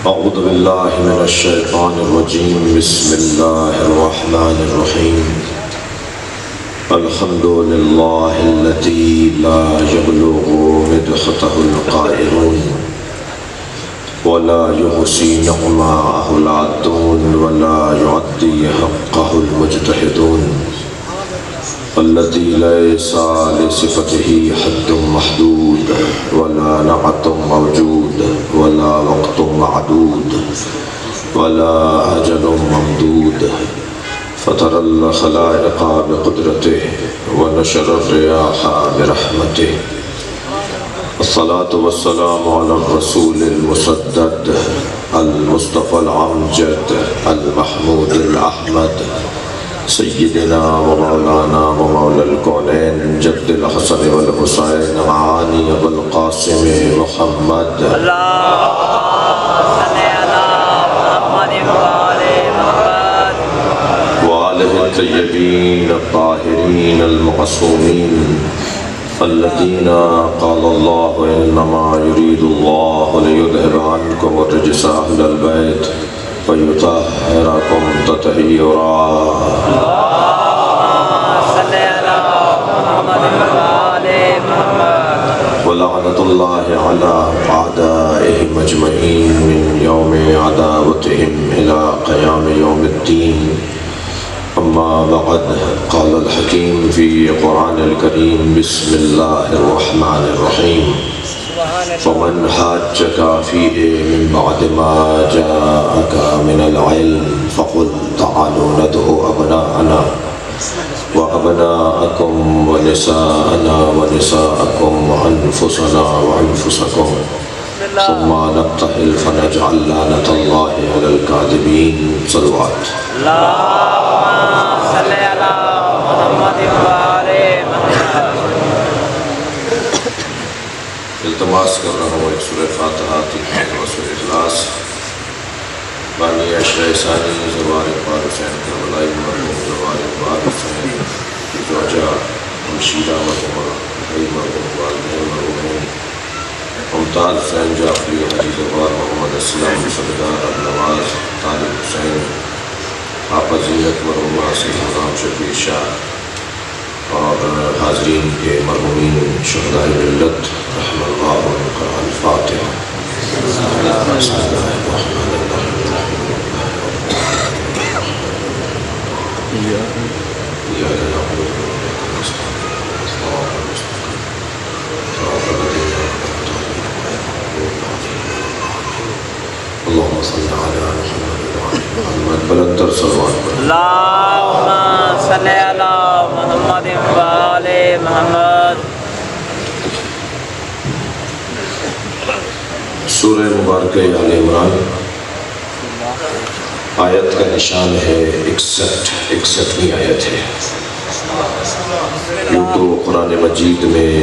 اعوذ باللہ من الشیطان الرجیم بسم اللہ الرحمن الرحیم الحمد للہ الذی لا یبلغ مدحتہ القائلون ولا يحصي نعماءه العادون ولا يعدي حقه المجتهدون الذي ليس لصفته حد محدود ولا نعت موجود ولا وقت معدود ولا أجل ممدود فطر الخلائق بقدرته ونشر الرياح برحمته الصلاة والسلام على الرسول المسدد المصطفى العمجد المحمود الأحمد سيدنا ومولانا ومولى الكونين جد الحسن والحسين معاني والقاسم محمد وآله الطيبين الطاهرين المعصومين الذين قال الله إنما يريد الله ليذهب عنكم الرجس أهل البيت ويطهركم تطهيرا ولعنة الله على أعدائهم أجمعين من يوم عداوتهم إلى قيام يوم الدين أما بعد قال الحكيم في قرآن الكريم بسم الله الرحمن الرحيم فمن حاجك فيه من بعد ما جاءك من العلم فقل تعالوا ندعو أبناءنا وأبناءكم ونساءنا ونساءكم وأنفسنا وأنفسكم ثم نبتهل فنجعل لعنة الله على الكاذبين صلوات صلی علی محمد وآلہ محمد۔ التماس کر رہا ہوں ایک سورہ فاتحہ و سورہ اخلاص بانی عشرہ ثانی زوار اقبال حسین کربلائی مرحوم زوار اقبال حسین زوجہ ہمشیرہ مرحومہ بھائی مرحوم والدین مرحومین ممتاز حسین جعفری حاجی زوار محمد اسلام صدقار ابنواز طالب حسین آپا زینت مرحومہ سید رام شفیع شاہ اور حاضرین کے مرحومین شہداء ملت رحم اللہ عنہ الفاتحہ۔ بسم اللہ الرحمن الرحیم إياك نعبد وإياك نستعين صراط المستقيم صراط الذين أنعمت عليهم اللهم صل على محمد وعلى محمد بلندر صلوات اللہم صلی علی محمد وآلہ محمد۔ سورہ مبارکہ آل عمران آیت کا نشان ہے 61ویں آیت ہے۔ یوں تو قرآن مجید میں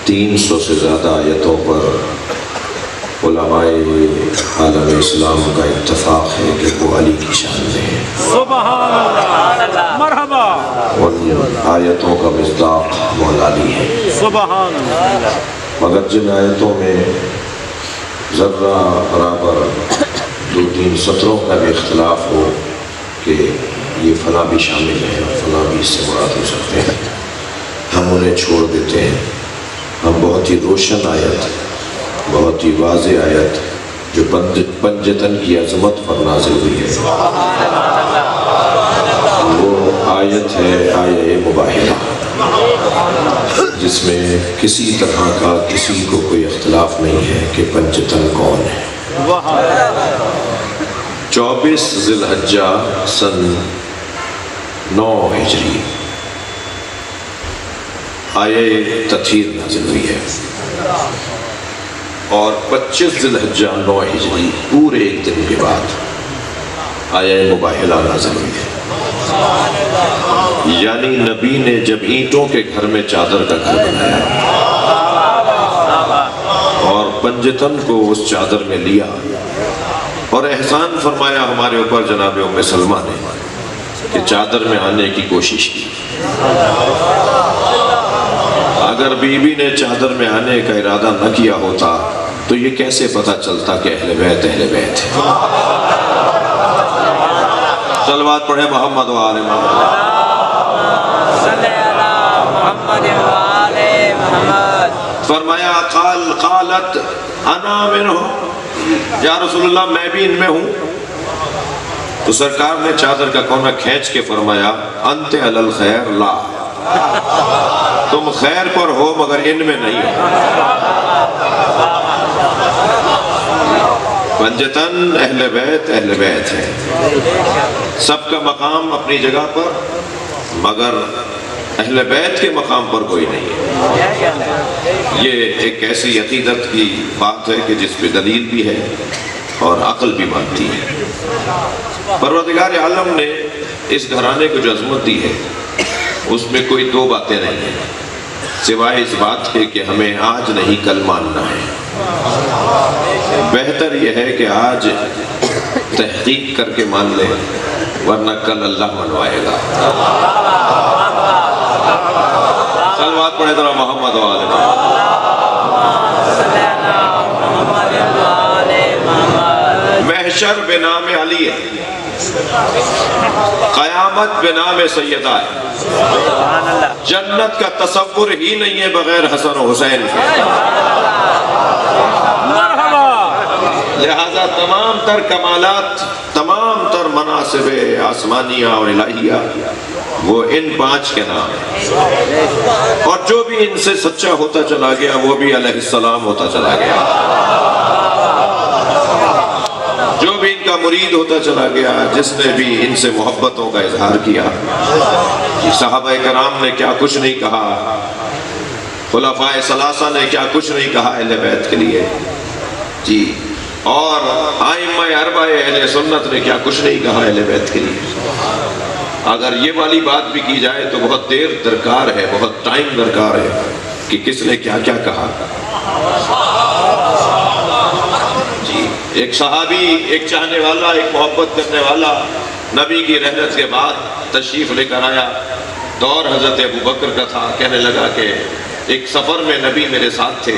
300 سے زیادہ آیتوں پر علماء عالم اسلام کا اتفاق ہے کہ وہ علی کی شان میں ہے۔ سبحان اللہ مرحبا۔ ان آیتوں کا مصداق مولا علی ہے۔ سبحان اللہ۔ مگر جن آیتوں میں ذرہ برابر 2-3 سطروں کا بھی اختلاف ہو کہ یہ فلاں بھی شامل ہے اور فلاں بھی اس سے مراد ہو سکتے ہیں، ہم انہیں چھوڑ دیتے ہیں۔ ہم بہت ہی روشن آیت، بہت ہی واضح آیت جو پنجتن کی عظمت پر نازل ہوئی ہے، وہ آیت ہے آیہ مباہلہ، جس میں کسی طرح کا کسی کو کوئی اختلاف نہیں ہے کہ پنجتن کون ہے۔ 24 ذی الحجہ سن 9 ہجری آیہ تطہیر نازل ہوئی ہے، اور 25 ذی الحجہ 9 ہجری پورے ایک دن کے بعد آیہ مباہلہ نازل ہوئی ہے۔ یعنی نبی نے جب اینٹوں کے گھر میں چادر کا گھر بنایا اور پنجتن کو اس چادر میں لیا اور احسان فرمایا ہمارے اوپر جناب ام سلمہ نے کہ چادر میں آنے کی کوشش کی۔ اگر بی بی نے چادر میں آنے کا ارادہ نہ کیا ہوتا تو یہ کیسے پتہ چلتا کہ اہل بیت ہے؟ صلوات پڑھیں محمد و آل محمد۔ صلی علی محمد و آل محمد۔ فرمایا قالت انا منہم، یا رسول اللہ میں بھی ان میں ہوں۔ تو سرکار نے چادر کا کونا کھینچ کے فرمایا انت علی الخیر لا، تم خیر پر ہو مگر ان میں نہیں ہو۔ پنجتن اہل بیت ہے، سب کا مقام اپنی جگہ پر، مگر اہل بیت کے مقام پر کوئی نہیں ہے۔ یہ ایک ایسی عقیدت کی بات ہے کہ جس پہ دلیل بھی ہے اور عقل بھی مانتی ہے۔ پروردگار عالم نے اس گھرانے کو جو عظمت دی ہے اس میں کوئی دو باتیں نہیں ہیں سوائے اس بات کے کہ ہمیں آج نہیں کل ماننا ہے۔ بہتر یہ ہے کہ آج تحقیق کر کے مان لیں، ورنہ کل اللہ منوائے گا۔ صلوات پڑھے ذرا محمد و آل محمد۔ محشر بنام علی ہے، قیامت بنام سیدہ ہے، جنت کا تصور ہی نہیں ہے بغیر حسن و حسین کے۔ لہذا تمام تر کمالات، تمام تر مناصب آسمانیہ اور الہیہ وہ ان پانچ کے نام ہیں، اور جو بھی ان سے سچا ہوتا چلا گیا وہ بھی علیہ السلام ہوتا چلا گیا، جو بھی ان کا مرید ہوتا چلا گیا، جس نے بھی ان سے محبتوں کا اظہار کیا۔ صحابہ کرام نے کیا کچھ نہیں کہا، خلفاء ثلاثہ نے کیا کچھ نہیں کہا اہل بیت کے لیے جی، اور ائمہ اربعہ اہل سنت نے کیا کچھ نہیں کہا اہل بیت کے لیے۔ اگر یہ والی بات بھی کی جائے تو بہت دیر درکار ہے، بہت ٹائم درکار ہے کہ کس نے کیا کیا کہا جی۔ ایک صحابی، ایک چاہنے والا، ایک محبت کرنے والا نبی کی رحلت کے بعد تشریف لے کر آیا، دور حضرت ابو بکر کا تھا، کہنے لگا کہ ایک سفر میں نبی میرے ساتھ تھے،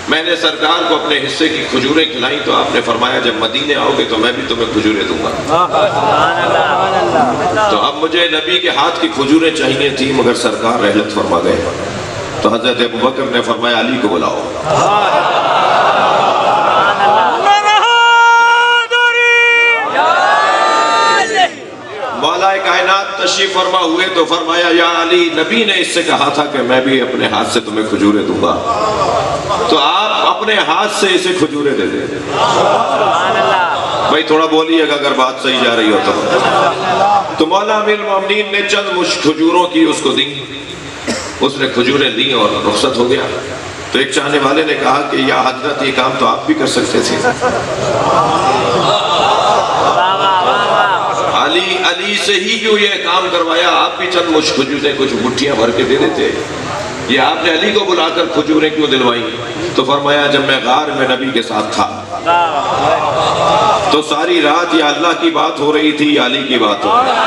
میں نے سرکار کو اپنے حصے کی کھجوریں کھلائیں تو آپ نے فرمایا جب مدینے آؤ گے تو میں بھی تمہیں کھجوریں دوں گا۔ تو اب مجھے نبی کے ہاتھ کی کھجوریں چاہیے تھی، مگر سرکار رحلت فرما گئے، تو حضرت ابو بکر نے فرمایا علی کو بلاؤ۔ مولا کائنات تشریف فرما ہوئے تو فرمایا یا علی، نبی نے اس سے کہا تھا کہ میں بھی اپنے ہاتھ سے تمہیں کھجوریں دوں گا، تو آپ اپنے ہاتھ سے اسے کھجوریں دے دیں۔ بھائی تھوڑا بولیے گا اگر بات صحیح جا رہی ہو تو مولا امیر المومنین نے چند مشت کھجوروں کی اس کو دی، اس نے کھجوریں دی اور رخصت ہو گیا۔ تو ایک چاہنے والے نے کہا کہ یا حضرت یہ کام تو آپ بھی کر سکتے تھے، علی سے ہی کیوں یہ کام کروایا، آپ بھی چند مشت کھجوریں کچھ مٹھیاں بھر کے دے دیتے، یہ آپ نے علی کو بلا کر کھجوریں کیوں دلوائیں؟ تو فرمایا جب میں غار میں نبی کے ساتھ تھا تو ساری رات یا اللہ کی بات ہو رہی تھی یا علی کی بات ہو رہی تھی۔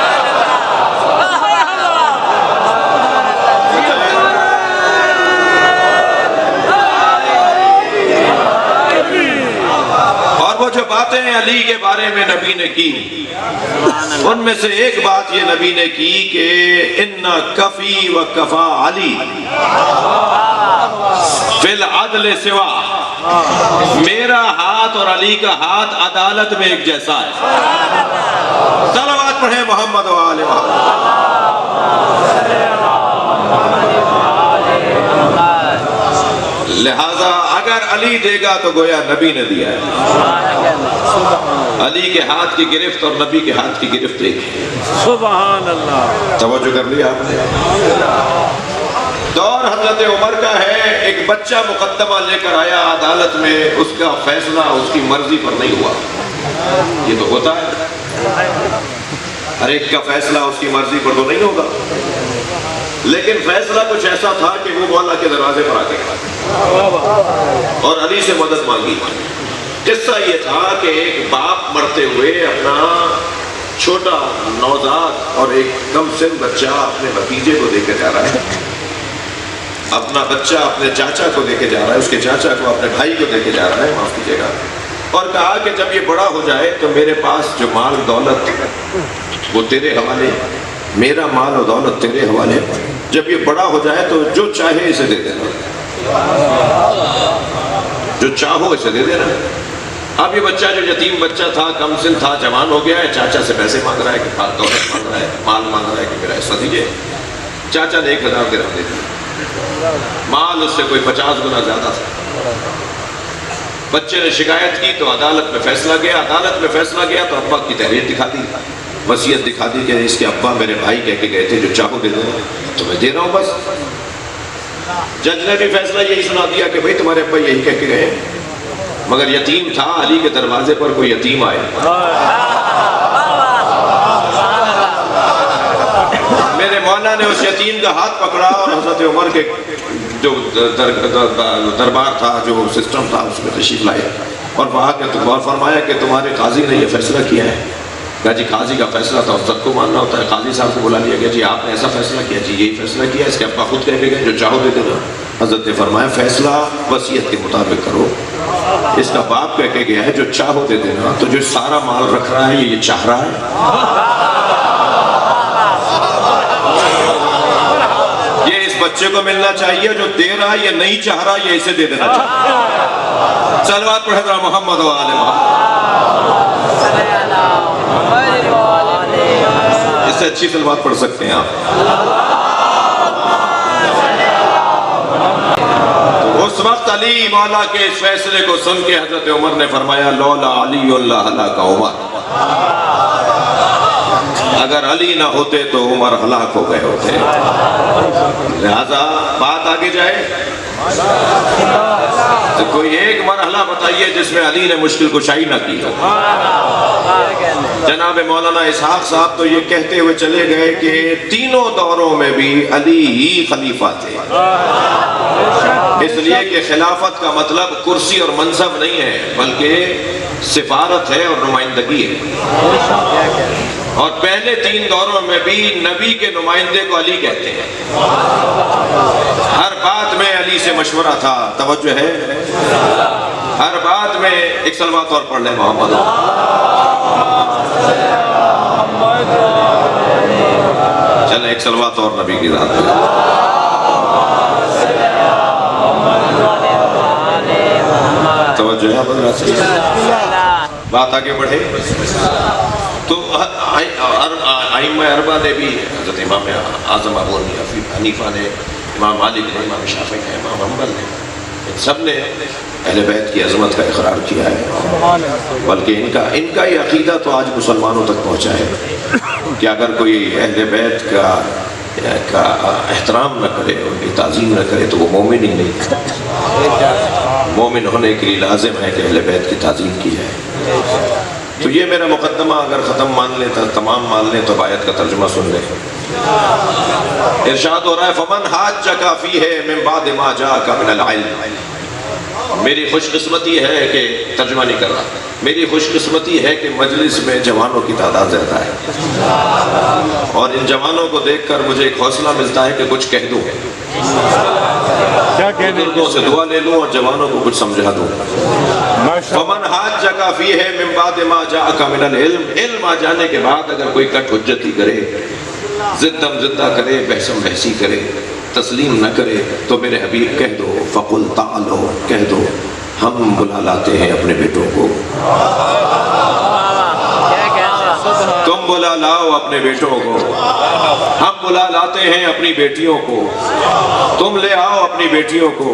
وہ جو باتیں علی کے بارے میں نبی نے کی، ان میں سے ایک بات یہ نبی نے کی کہ اِنَّ کفی و کفا علی فی العدل سوا، میرا ہاتھ اور علی کا ہاتھ عدالت میں ایک جیسا ہے۔ صلوات پڑھیں محمد و آل محمد۔ لہذا اگر علی دے گا تو گویا نبی نے دیا ہے۔ علی کے ہاتھ کی گرفت اور نبی کے ہاتھ کی گرفت ایک ہے۔ سبحان اللہ، توجہ کر لیا آپ نے؟ دور حضرت عمر کا ہے، ایک بچہ مقدمہ لے کر آیا عدالت میں، اس کا فیصلہ اس کی مرضی پر نہیں ہوا۔ یہ تو ہوتا ہے، ہر ایک کا فیصلہ اس کی مرضی پر تو نہیں ہوگا، لیکن فیصلہ کچھ ایسا تھا کہ وہ مولا کے دروازے پر آ گیا اور علی سے مدد مانگی۔ قصہ یہ تھا کہ ایک باپ مرتے ہوئے اپنا چھوٹا نوزاد اور ایک کم سن بچہ اپنے بھتیجے کو دے کے جا رہا ہے۔ اپنا بچہ اپنے چاچا کو دے کے جا رہا ہے، اس کے چاچا کو اپنے بھائی کو دے کے جا رہا ہے، معاف کیجیے گا، اور کہا کہ جب یہ بڑا ہو جائے تو میرے پاس جو مال دولت وہ تیرے حوالے، میرا مال و دولت تیرے حوالے، جب یہ بڑا ہو جائے تو جو چاہے اسے دے دینا، جو چاہو اسے دے دینا۔ اب یہ بچہ جو یتیم بچہ تھا، کم سن تھا، جوان ہو گیا ہے، چاچا سے پیسے مانگ رہا ہے کہ دولت مانگ رہا ہے، مال مانگ رہا ہے کہ میرا حصہ دیجیے۔ چاچا نے 1000 درہم دے دیا، مال اس سے کوئی 50 گنا زیادہ تھا۔ بچے نے شکایت کی تو عدالت میں فیصلہ گیا، عدالت میں فیصلہ گیا تو ابا کی تحریر دکھا دی، وصیت دکھا دی کہ اس کے ابا میرے بھائی کہہ کے گئے تھے جو چاہو دے دو، تو میں دے رہا ہوں بس۔ جج نے بھی فیصلہ یہی سنا دیا کہ بھئی تمہارے ابا یہی کہہ کے گئے، مگر یتیم تھا، علی کے دروازے پر کوئی یتیم آئے، میرے مولا نے اس یتیم کا ہاتھ پکڑا اور حضرت عمر کے جو دربار تھا، جو سسٹم تھا، اس میں تشریف لائے اور وہاں کے اور فرمایا کہ تمہارے قاضی نے یہ فیصلہ کیا ہے۔ کہا جی قاضی کا فیصلہ تھا سب کو ماننا ہوتا ہے۔ قاضی صاحب کو بلا لیا گیا، جی آپ نے ایسا فیصلہ کیا؟ جی یہی فیصلہ کیا، اس کے ابا خود کہہ کے گئے جو چاہو دے دینا۔ حضرت نے فرمایا فیصلہ وصیت کے مطابق کرو، اس کا باپ کہہ کے گیا ہے جو چاہو دے دینا، تو جو سارا مال رکھ رہا ہے یہ چاہ رہا ہے، یہ اس بچے کو ملنا چاہیے، جو دے رہا ہے یہ نہیں چاہ رہا، یہ اسے دے دینا چاہیے۔ صلوات پڑھ حضرت محمد و آل محمد۔ اس سے اچھی صلوات پڑھ سکتے ہیں آپ۔ اس وقت علی مولا کے اس فیصلے کو سن کے حضرت عمر نے فرمایا لولا علی اللہ ہلاک عمر، اگر علی نہ ہوتے تو عمر ہلاک ہو گئے ہوتے۔ لہذا بات آگے جائے تو کوئی ایک مرحلہ بتائیے جس میں علی نے مشکل کشائی نہ کی ہو۔ جناب مولانا اسحاق صاحب تو یہ کہتے ہوئے چلے گئے کہ تینوں دوروں میں بھی علی ہی خلیفہ تھے، اس لیے کہ خلافت کا مطلب کرسی اور منصب نہیں ہے بلکہ سفارت ہے اور نمائندگی ہے، اور پہلے 3 دوروں میں بھی نبی کے نمائندے کو علی کہتے ہیں۔ ہر بات میں علی سے مشورہ تھا، توجہ ہے، ہر بات میں ایک صلوات اور پڑھ لیں محمد۔ چلیں ایک صلوات اور نبی کی ذات میں۔ توجہ ہے، بات آگے بڑھے تو ائمہ اربعہ نے بھی، حضرت امام اعظم ابو حنیفہ نے، امام مالک نے، امام شافعی نے، امام حنبل نے، ان سب نے اہل بیت کی عظمت کا اقرار کیا ہے، بلکہ ان کا یہ عقیدہ تو آج مسلمانوں تک پہنچا ہے کہ اگر کوئی اہل بیت کا احترام نہ کرے، ان کی تعظیم نہ کرے تو وہ مومن ہی نہیں۔ مومن ہونے کے لیے لازم ہے کہ اہل بیت کی تعظیم کی جائے۔ تو یہ میرا مقدمہ اگر ختم مان لیں تو تمام مان لیں تو آیت کا ترجمہ سن لیں۔ ارشاد ہو رہا ہے فمن حاجک فیہ من بعد ما جاءک من العلم۔ میری خوش قسمتی ہے کہ ترجمہ نہیں کر رہا، میری خوش قسمتی ہے کہ مجلس میں جوانوں کی تعداد زیادہ ہے، اور ان جوانوں کو دیکھ کر مجھے ایک حوصلہ ملتا ہے کہ کچھ کہہ دوں، بزرگوں سے دعا لے لوں اور جوانوں کو کچھ سمجھا دوں۔ فمن حاجک فیہ من بعد ما جاءک من العلم، علم آ جانے کے بعد اگر کوئی کٹ حجتی کرے، زدم زدہ کرے، بحثم بحثی کرے، تسلیم نہ کرے، تو میرے حبیب کہہ دو فقل تعالو، کہہ دو ہم بلا لاتے ہیں اپنے بیٹوں کو، تم بلا لاؤ اپنے بیٹوں کو، ہم بلا لاتے ہیں اپنی بیٹیوں کو، تم لے آؤ اپنی بیٹیوں کو۔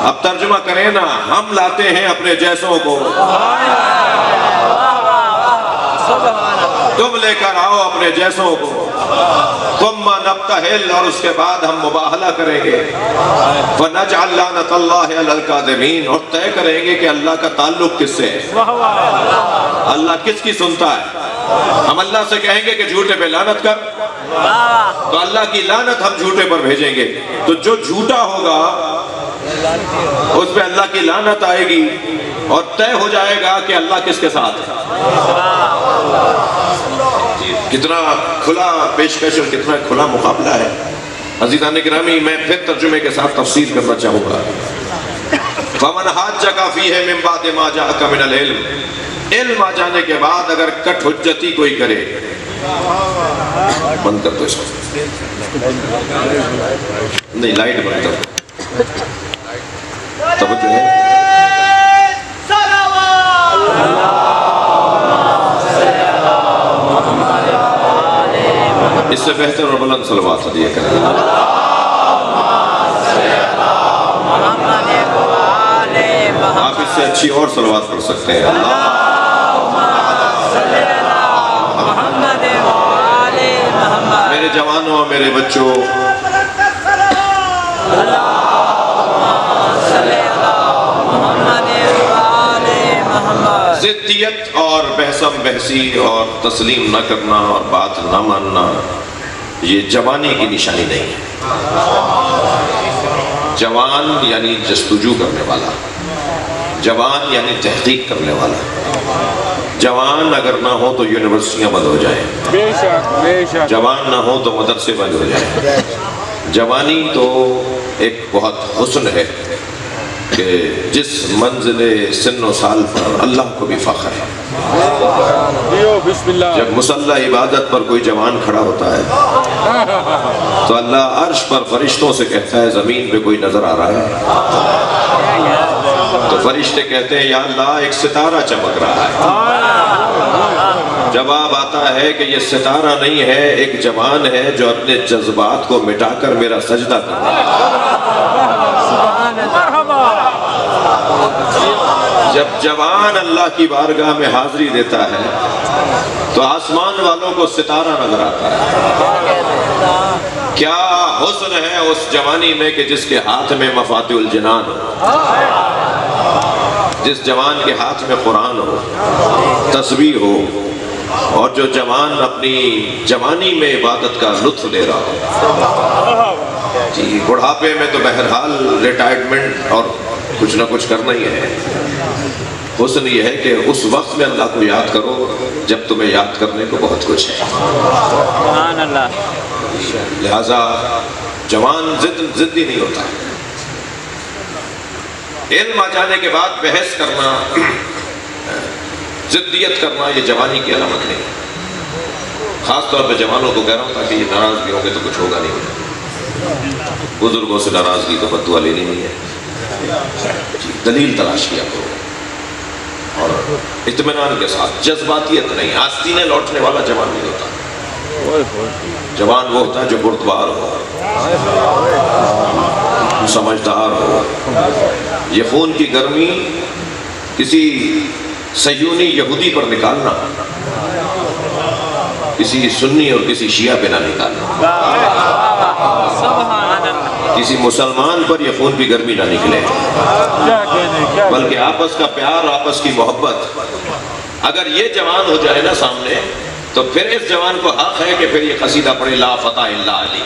اب ترجمہ کریں نا، ہم لاتے ہیں اپنے جیسوں کو، تم لے کر آؤ اپنے جیسوں کو، ثم نبتہل، اور اس کے بعد ہم مباہلہ کریں گے، فنجعل لعنت اللہ علی الکاذبین، اور طے کریں گے کہ اللہ کا تعلق کس سے ہے، اللہ کس کی سنتا ہے۔ ہم اللہ سے کہیں گے کہ جھوٹے پہ لعنت کر، تو اللہ کی لعنت ہم جھوٹے پر بھیجیں گے، تو جو جھوٹا ہوگا اس پہ اللہ کی لعنت آئے گی، اور طے ہو جائے گا کہ اللہ کس کے ساتھ ہے۔ کتنا کھلا پیشکش اور کتنا کھلا مقابلہ ہے۔ عزیزان گرامی میں پھر ترجمے کے ساتھ تفسیر کرنا چاہوں گا. فَمَنْ حَاجَّكَ فِيهِ مِنْ بَعْدِ مَا جَاءَكَ مِنَ الْعِلْمِ، علم آ جانے کے بعد اگر کٹ حجتی کوئی کرے. بند کر دو اس کو، نہیں لائٹ بند کر دو. توجہ ہے. اس سے بہتر اور بلند صلوات ہدیہ کریں. آپ اس سے اچھی اور صلوات پڑھ سکتے ہیں. میرے جوانوں، میرے بچوں، ضدیت اور بحثم بحثی اور تسلیم نہ کرنا اور بات نہ ماننا یہ جوانی کی نشانی نہیں ہے. جوان یعنی جستجو کرنے والا، جوان یعنی تحقیق کرنے والا. جوان اگر نہ ہو تو یونیورسٹیاں بند ہو جائیں، بے شک بے شک. جوان نہ ہو تو مدرسے بند ہو جائیں. جوانی تو ایک بہت حسن ہے کہ جس منزل سن و سال پر اللہ کو بھی فخر ہے. بسم اللہ. جب مصلی عبادت پر کوئی جوان کھڑا ہوتا ہے تو اللہ عرش پر فرشتوں سے کہتا ہے زمین پہ کوئی نظر آ رہا ہے؟ تو فرشتے کہتے ہیں یا اللہ ایک ستارہ چمک رہا ہے. جواب آتا ہے کہ یہ ستارہ نہیں ہے، ایک جوان ہے جو اپنے جذبات کو مٹا کر میرا سجدہ کر رہا ہے. جب جوان اللہ کی بارگاہ میں حاضری دیتا ہے تو آسمان والوں کو ستارہ نظر آتا ہے. کیا حسن ہے اس جوانی میں کہ جس کے ہاتھ میں مفاتیح الجنان ہو، جس جوان کے ہاتھ میں قرآن ہو، تسبیح ہو، اور جو جوان اپنی جوانی میں عبادت کا لطف لے رہا ہو. جی بڑھاپے میں تو بہرحال ریٹائرمنٹ اور کچھ نہ کچھ کرنا ہی ہے. حسن یہ ہے کہ اس وقت میں اللہ کو یاد کرو جب تمہیں یاد کرنے کو بہت کچھ ہے. سبحان اللہ. لہذا جوان ضدی نہیں ہوتا. علم آ جانے کے بعد بحث کرنا، ضدیت کرنا یہ جوانی کی علامت نہیں. خاص طور پہ جوانوں کو کہہ رہا ہوں تاکہ یہ ناراض بھی ہوں گے تو کچھ ہوگا نہیں. بزرگوں سے ناراضگی تو بددعا لینی نہیں ہے. دلیل تلاش کیا کرو اور اطمینان کے ساتھ، جذباتیت نہیں. آستینیں لوٹنے والا جوان نہیں ہوتا. جوان وہ ہوتا ہے جو بردبار ہو، سمجھدار ہو. یہ خون کی گرمی کسی صہیونی یہودی پر نکالنا، کسی سنی اور کسی شیعہ پہ نہ نکالنا. کسی مسلمان پر یہ خون کی گرمی نہ نکلے، بلکہ آپس کا پیار، آپس کی محبت. اگر یہ جوان ہو جائے نا سامنے تو پھر اس جوان کو حق ہے کہ پھر یہ قصیدہ پڑھے لا فتح الا علی.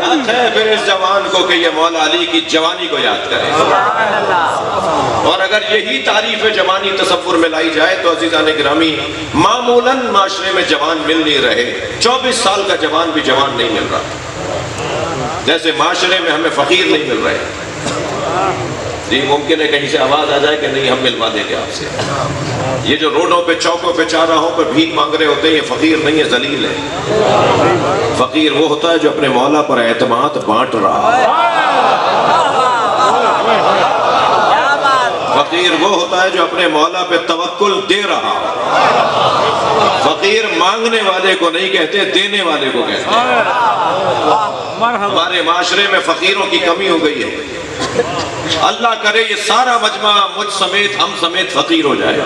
حق ہے پھر اس جوان کو کہ یہ مولا علی کی جوانی کو یاد کرے. اور اگر یہی تعریف جوانی تصور میں لائی جائے تو عزیزان گرامی معمولاً معاشرے میں جوان مل نہیں رہے. 24 سال کا جوان بھی جوان نہیں مل رہا، جیسے معاشرے میں ہمیں فقیر نہیں مل رہے. جی ممکن ہے کہیں سے آواز آ جائے کہ نہیں ہم ملوا دیں گے آپ سے. یہ جو روڈوں پہ، چوکوں پہ، چوراہوں پہ بھیک مانگ رہے ہوتے ہیں یہ فقیر نہیں ہے، ذلیل ہے. فقیر وہ ہوتا ہے جو اپنے مولا پر اعتماد بانٹ رہا ہے. فقیر وہ ہوتا ہے جو اپنے مولا پہ توکل دے رہا. فقیر مانگنے والے کو نہیں کہتے، دینے والے کو کہتے ہیں. ہمارے معاشرے میں فقیروں کی کمی ہو گئی ہے. اللہ کرے یہ سارا مجمع مجھ سمیت، ہم سمیت فقیر ہو جائے.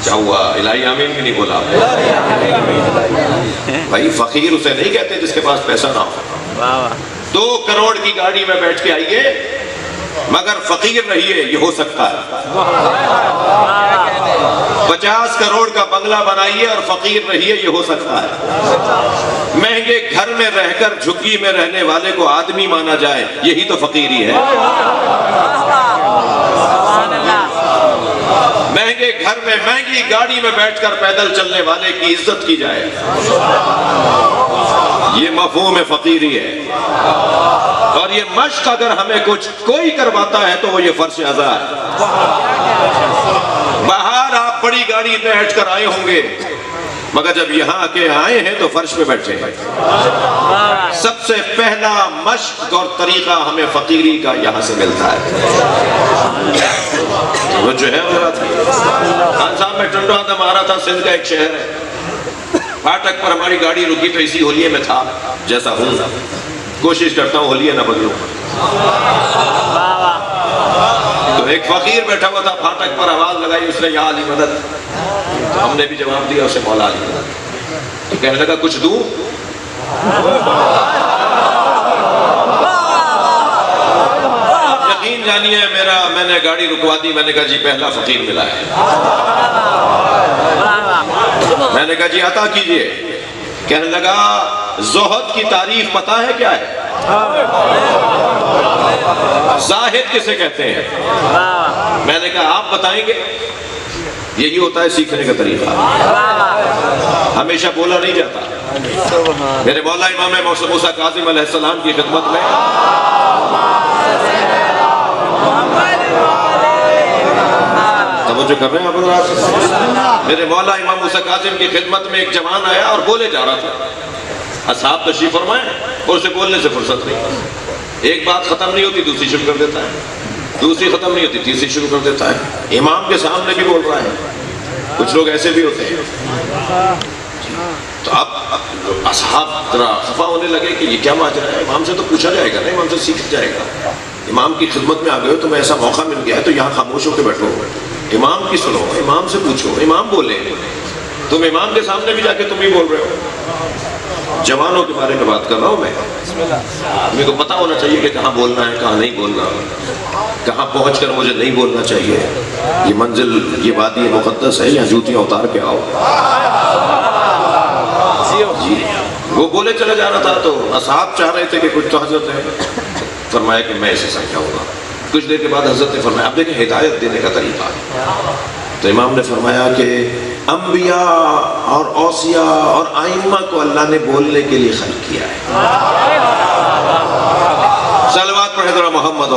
کیا ہوا؟ الہی آمین بھی نہیں بولا. بھائی فقیر اسے نہیں کہتے جس کے پاس پیسہ نہ ہو. 2 کروڑ کی گاڑی میں بیٹھ کے آئیے مگر فقیر رہیے، یہ ہو سکتا ہے. 50 کروڑ کا بنگلہ بنائیے اور فقیر رہیے، یہ ہو سکتا ہے. مہنگے گھر میں رہ کر جھگی میں رہنے والے کو آدمی مانا جائے، یہی تو فقیری ہے. مہنگے گھر میں مہنگی گاڑی میں بیٹھ کر پیدل چلنے والے کی عزت کی جائے، یہ مفہوم فقیری ہے۔ اور یہ مشق اگر ہمیں کوئی کرواتا ہے تو وہ یہ فرش اعضاء ہے۔ باہر آپ بڑی گاڑی میں بیٹھ کر آئے ہوں گے، مگر جب یہاں کے آئے ہیں تو فرش پہ بیٹھے ہیں۔ سب سے پہلا مشق اور طریقہ ہمیں فقیری کا یہاں سے ملتا ہے۔ وہ جو ہے خان صاحب میں ٹنڈو آدم آ رہا تھا، سندھ کا ایک شہر ہے، پھاٹک پر ہماری گاڑی رکی تو اسی ہولیے میں تھا جیسا ہوں، کوشش کرتا ہوں ہولیے نہ بدلوں۔ تو ایک فقیر بیٹھا ہوا تھا پھاٹک پر، آواز لگائی اس نے، یا علی مدد۔ تو ہم نے بھی جواب دیا اسے، مولا علی مدد۔ تو کہنے لگا کچھ دوں؟ یقین جانیے میں نے گاڑی رکوا دی، میں نے کہا جی پہلا فقیر ملا ہے۔ میں نے کہا جی عطا کیجئے۔ کہنے لگا زہد کی تعریف پتہ ہے کیا ہے؟ زاہد کسے کہتے ہیں؟ میں نے کہا آپ بتائیں گے؟ یہی ہوتا ہے سیکھنے کا طریقہ، ہمیشہ بولا نہیں جاتا۔ میرے مولا امام موسیٰ کاظم علیہ السلام کی خدمت میں توجہ کر رہے ہیں آپ حضرات؟ میرے مولا امام موسیٰ کاظم کی خدمت میں ایک جوان آیا اور بولے جا رہا تھا، اصحاب تشریف فرمائیں، اور اسے بولنے سے فرصت نہیں۔ ایک بات ختم نہیں ہوتی دوسری شروع کر دیتا ہے، دوسری ختم نہیں ہوتی تیسری شروع کر دیتا ہے، امام کے سامنے بھی بول رہا ہے۔ کچھ لوگ ایسے بھی ہوتے ہیں۔ تو اب اصحاب ذرا خفا ہونے لگے کہ یہ کیا ماجرا ہے، امام سے تو پوچھا جائے گا نا، امام سے سیکھ جائے گا۔ امام کی خدمت میں آ گئے ہو تو میں ایسا موقع مل گیا ہے تو یہاں خاموش ہو کے بیٹھو، امام کی سنو، امام سے پوچھو، امام بولے۔ تم امام کے سامنے بھی جا کے تم ہی بول رہے ہو۔ جوانوں کے بارے میں بات کر رہا ہوں میں، میرے کو پتا ہونا چاہیے کہ کہاں بولنا ہے کہاں نہیں بولنا، کہاں پہنچ کر مجھے نہیں بولنا چاہیے، یہ منزل یہ وادی مقدس ہے، یہاں جوتیاں اتار کے آؤ۔ جی وہ بولے چلا جا رہا تھا تو اصحاب چاہ رہے تھے کہ کچھ تو حضرت نے فرمایا کہ میں اسے سمجھاؤں گا۔ کچھ دیر کے بعد حضرت نے فرمایا، اب دیکھیں ہدایت دینے کا طریقہ۔ تو امام نے فرمایا کہ انبیاء اور اوصیاء اور ائمہ کو اللہ نے بولنے کے لیے خلق کیا ہے۔ صلوات پڑھے ذرا محمد و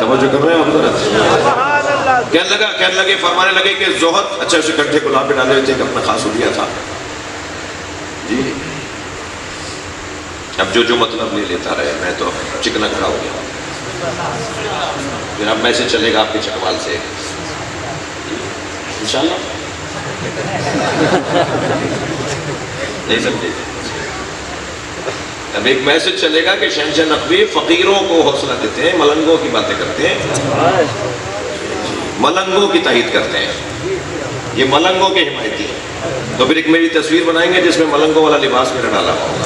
توجہ کر رہے ہیں حضرت؟ کہنے لگے فرمانے لگے کہ زہد، اچھا اسے کٹھے گلاب پہ ڈالے ہوئے تھے کہ اپنا خاص ہو گیا تھا جی۔ اب جو مطلب لے لیتا رہے، میں تو چکنا کھڑا ہو گیا۔ پھر اب میسج چلے گا آپ کے چکوال سے انشاءاللہ، نہیں سمجھے؟ اب ایک میسج چلے گا کہ شہنشاہ نقوی فقیروں کو حوصلہ دیتے ہیں، ملنگوں کی باتیں کرتے ہیں، ملنگوں کی تائید کرتے ہیں، یہ ملنگوں کے حمایتی ہیں۔ تو پھر ایک میری تصویر بنائیں گے جس میں ملنگوں والا لباس میرا ڈالا ہوگا،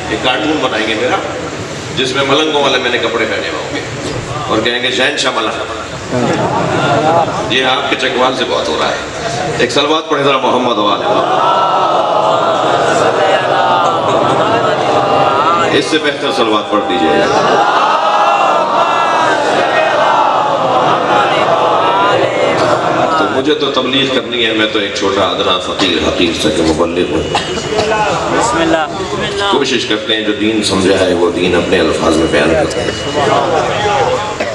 ایک کارٹون بنائیں گے میرا جس میں ملنگوں والے میں نے کپڑے پہنے ہوں گے، اور کہیں گے شہنشاہ ملنگ۔ یہ آپ کے چکوال سے بہت ہو رہا ہے۔ ایک صلوات پڑھیں ذرا محمد و آل محمد، اس سے بہتر صلوات پڑھ دیجیے گا۔ تو مجھے تو تبلیغ کرنی ہے، میں تو ایک چھوٹا ادنا فقیر حقیر سے کہ مبلغ ہوں۔ بسم اللہ۔ کوشش کرتے ہیں جو دین سمجھا ہے وہ دین اپنے الفاظ میں بیان کرتے ہیں،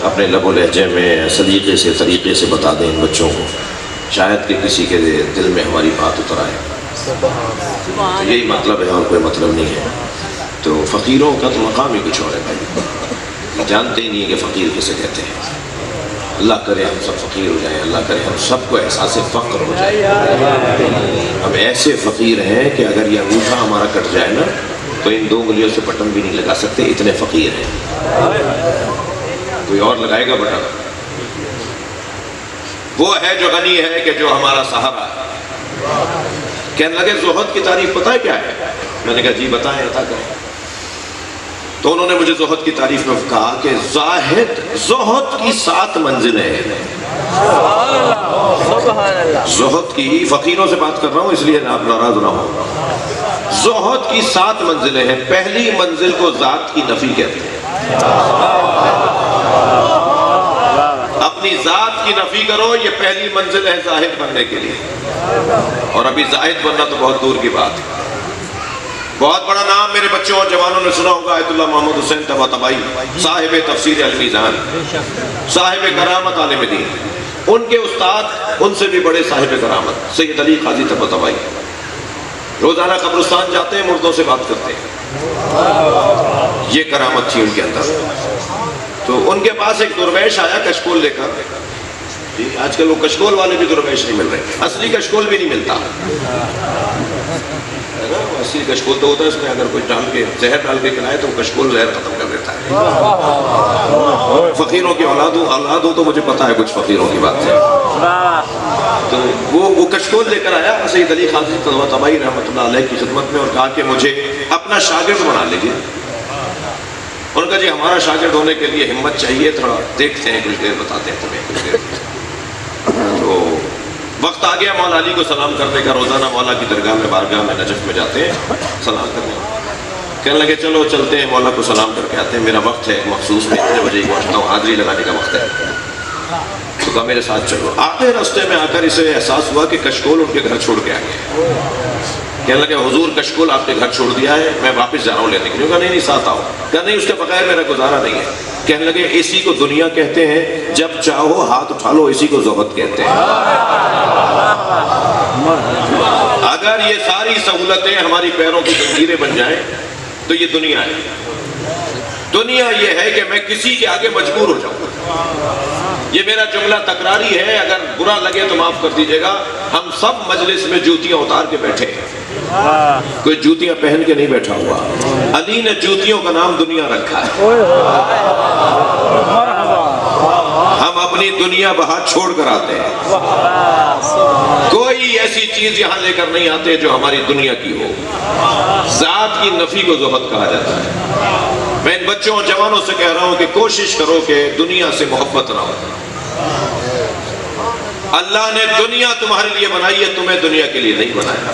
اپنے لب و لہجے میں سلیقے سے طریقے سے بتا دیں ان بچوں کو، شاید کہ کسی کے دل میں ہماری بات اتر آئے۔ تو یہی مطلب ہے اور کوئی مطلب نہیں ہے۔ تو فقیروں کا تو مقام ہی کچھ اور ہے بھائی، جانتے ہی نہیں ہیں کہ فقیر کسے کہتے ہیں۔ اللہ کرے ہم سب فقیر ہو جائیں، اللہ کرے ہم سب کو احساس فقر ہو جائے۔ ہم ایسے فقیر ہیں کہ اگر یہ انگوٹھا ہمارا کٹ جائے نا تو ان 2 انگلیوں سے بٹن بھی نہیں لگا سکتے، اتنے فقیر ہیں۔ کوئی اور لگائے گا بٹن؟ وہ ہے جو غنی ہے کہ جو ہمارا سہارا ہے۔ کہنے لگے زہد کی تعریف پتہ ہے کیا ہے؟ میں نے کہا جی بتائیں، عطا کریں۔ تو انہوں نے مجھے زہد کی تعریف میں کہا کہ زہد کی 7 منزلیں ہیں۔ زہد کی، فقیروں سے بات کر رہا ہوں اس لیے آپ ناراض نہ ہو، زہد کی 7 منزلیں ہیں. پہلی منزل کو ذات کی نفی کہتے ہیں. اپنی ذات کی نفی کرو، یہ پہلی منزل ہے زاہد بننے کے لیے. اور ابھی زاہد بننا تو بہت دور کی بات ہے. بہت بڑا نام میرے بچوں اور جوانوں نے سنا ہوگا، آیت اللہ محمد حسین طباطبائی، صاحب تفسیر المیزان، صاحب کرامت عالم دین. ان کے استاد ان سے بھی بڑے صاحب کرامت سید علی قاضی طباطبائی، روزانہ قبرستان جاتے ہیں، مردوں سے بات کرتے ہیں. یہ کرامت تھی ان کے اندر. تو ان کے پاس ایک درویش آیا کشکول لے کر. آج کل وہ کشکول والے بھی درویش نہیں مل رہے، اصلی کشکول بھی نہیں ملتا. اصلی کشکول تو ہوتا ہے اس میں اگر کوئی ڈال کے زہر ڈال کے کھلائے تو وہ کشکول زہر ختم کر دیتا ہے. فقیروں کی اولاد ہو تو مجھے پتا ہے کچھ فقیروں کی بات ہے. تو وہ کشکول لے کر آیا سید علی قاضی طباطبائی رحمۃ اللہ علیہ کی خدمت میں اور کہا کہ مجھے اپنا شاگرد بنا لیجیے. انہوں نے کہا جی ہمارا شاگرد ہونے کے لیے ہمت چاہیے، تھوڑا دیکھتے ہیں، کچھ دیر بتاتے ہیں تمہیں، کچھ دیر. تو وقت آ گیا مولا علی کو سلام کرنے کا. روزانہ مولا کی درگاہ میں بارگاہ میں نجف میں جاتے ہیں سلام کرنے. کہنے لگے چلو چلتے ہیں مولا کو سلام کر کے آتے ہیں، میرا وقت ہے مخصوص، میں اتنے بجے ہی پہنچتا ہوں، حاضری لگانے کا وقت ہے. تو کہا میرے ساتھ چلو. آتے راستے میں آ کر اسے احساس ہوا کہ کشکول ان کے گھر چھوڑ کے آ گئے. کہنے لگے حضور کشکول آپ کے گھر چھوڑ دیا ہے، میں واپس جا رہا ہوں لینے کے لیے. کہا نہیں ساتھ آؤ. کہا نہیں اس کے بغیر میرا گزارا نہیں ہے. کہنے لگے اسی کو دنیا کہتے ہیں، جب چاہو ہاتھ اٹھا لو، اسی کو زہد کہتے ہیں. اگر یہ ساری سہولتیں ہماری پیروں کی زنجیریں بن جائیں تو یہ دنیا ہے. دنیا یہ ہے کہ میں کسی کے آگے مجبور ہو جاؤں. یہ میرا جملہ تکراری ہے، اگر برا لگے تو معاف کر دیجیے گا. ہم سب مجلس میں جوتیاں اتار کے بیٹھے ہیں، کوئی جوتیاں پہن کے نہیں بیٹھا ہوا. علی نے جوتیوں کا نام دنیا رکھا ہے. ہم اپنی دنیا باہر چھوڑ کر آتے ہیں. کوئی ایسی چیز یہاں لے کر نہیں آتے جو ہماری دنیا کی ہو. ذات کی نفی کو زہد کہا جاتا ہے. میں ان بچوں اور جوانوں سے کہہ رہا ہوں کہ کوشش کرو کہ دنیا سے محبت نہ ہو. اللہ نے دنیا تمہارے لیے بنائی ہے، تمہیں دنیا کے لیے نہیں بنایا.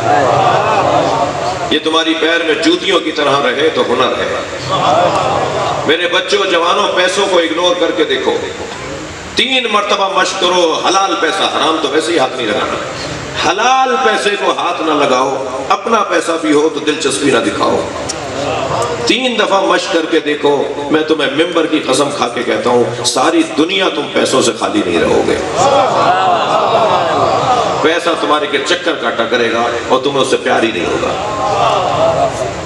یہ تمہاری پیر میں جوتیوں کی طرح رہے تو ہنر ہے. میرے بچوں جوانوں، پیسوں کو اگنور کر کے دیکھو. 3 مرتبہ مشق کرو حلال پیسہ، حرام تو ویسے ہی ہاتھ نہیں لگانا. حلال پیسے کو ہاتھ نہ لگاؤ، اپنا پیسہ بھی ہو تو دلچسپی نہ دکھاؤ. 3 دفعہ مشق کر کے دیکھو. میں تمہیں ممبر کی قسم کھا کے کہتا ہوں ساری دنیا تم پیسوں سے خالی نہیں رہو گے. پیسہ تمہارے کے چکر کاٹا کرے گا اور تمہیں اس سے پیار ہی نہیں ہوگا.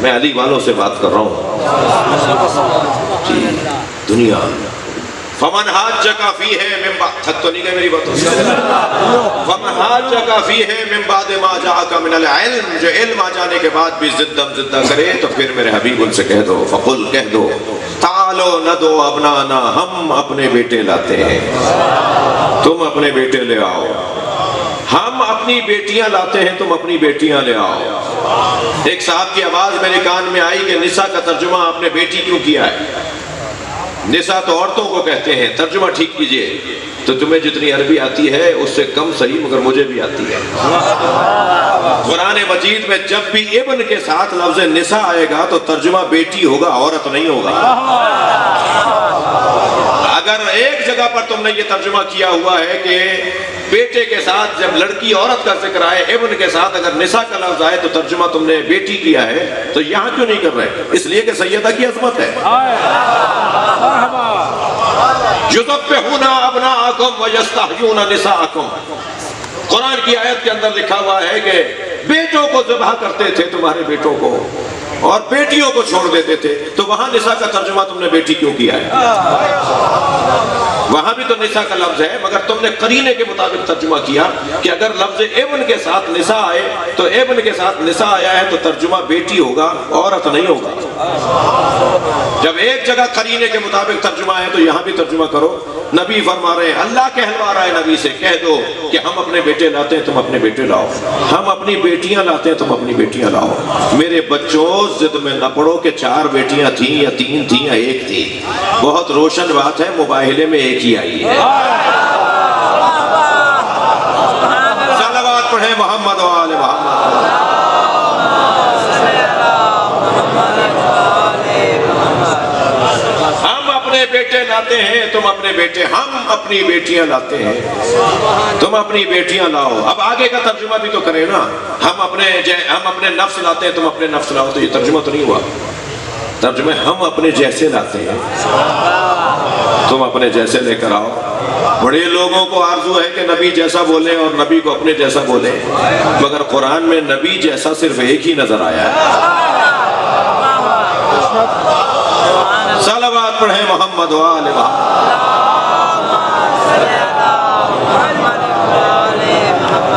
میں علی والوں سے بات کر رہا ہوں جی. دنیا فمن حاجک فیہ من بعد، تھک تو نہیں گئے میری باتوں سے. فمن حاجک فیہ من بعد ما جاءک من العلم، جو علم آ جانے کے بعد بھی زدہ کرے تو پھر میرے حبیب ان سے کہہ دو، فقل کہہ دو، تعالو ندعو ابنانا، ہم اپنے بیٹے لاتے ہیں، تم اپنے بیٹے لے آؤ. ہم اپنی بیٹیاں لاتے ہیں، تم اپنی بیٹیاں لے آؤ. ایک صاحب کی آواز میرے کان میں آئی کہ نساء کا ترجمہ آپ نے بیٹی کیوں کیا ہے؟ نساء تو عورتوں کو کہتے ہیں، ترجمہ ٹھیک کیجئے. تو تمہیں جتنی عربی آتی ہے اس سے کم صحیح، مگر مجھے بھی آتی ہے. قرآن مجید میں جب بھی ابن کے ساتھ لفظ نساء آئے گا تو ترجمہ بیٹی ہوگا، عورت نہیں ہوگا. اگر ایک جگہ پر تم نے یہ ترجمہ کیا ہوا ہے کہ بیٹے کے ساتھ جب لڑکی عورت کا ذکر آئے، ابن کے ساتھ اگر نساء کا لفظ آئے تو ترجمہ تم نے بیٹی کیا ہے، تو یہاں کیوں نہیں کر رہے؟ اس لیے کہ سیدہ کی عظمت ہے. یذبحون ابناءکم ویستحیون نساءکم. قرآن کی آیت کے اندر لکھا ہوا ہے کہ بیٹوں کو ذبح کرتے تھے تمہارے بیٹوں کو اور بیٹیوں کو چھوڑ دیتے تھے. تو وہاں نساء کا ترجمہ تم نے بیٹی کیوں کیا ہے؟ وہاں بھی تو نساء کا لفظ ہے، مگر تم نے قرینے کے مطابق ترجمہ کیا کہ اگر لفظ ابن کے ساتھ نساء آئے تو ابن کے ساتھ نساء آیا ہے تو ترجمہ بیٹی ہوگا، عورت نہیں ہوگا. جب ایک جگہ قرینے کے مطابق ترجمہ ہے تو یہاں بھی ترجمہ کرو. نبی فرما رہے ہیں، اللہ کہلوا رہا ہے نبی سے، کہہ دو کہ ہم اپنے بیٹے لاتے ہیں، تم اپنے بیٹے لاؤ. ہم اپنی بیٹیاں لاتے ہیں، تم اپنی بیٹیاں لاؤ. میرے بچوں ضد میں نہ پڑو کہ 4 بیٹیاں تھیں یا 3 تھیں یا 1 تھی. بہت روشن بات ہے، مباہلے میں ایک ہی آئی ہے. صلوات پڑھیں محمد و آل محمد. بیٹے ہم اپنی بیٹیاں لاتے ہیں، تم اپنی بیٹیاں لاؤ. اب آگے کا ترجمہ بھی تو کرے نا. ہم اپنے نفس لاتے ہیں، تم اپنے نفس لاؤ. تو یہ ترجمہ تو نہیں ہوا. ترجمہ ہم اپنے جیسے لاتے ہیں، تم اپنے جیسے لے کر آؤ. بڑے لوگوں کو آرزو ہے کہ نبی جیسا بولیں اور نبی کو اپنے جیسا بولیں، مگر قرآن میں نبی جیسا صرف ایک ہی نظر آیا ہے. صلوات پڑھیں محمد و آل محمد.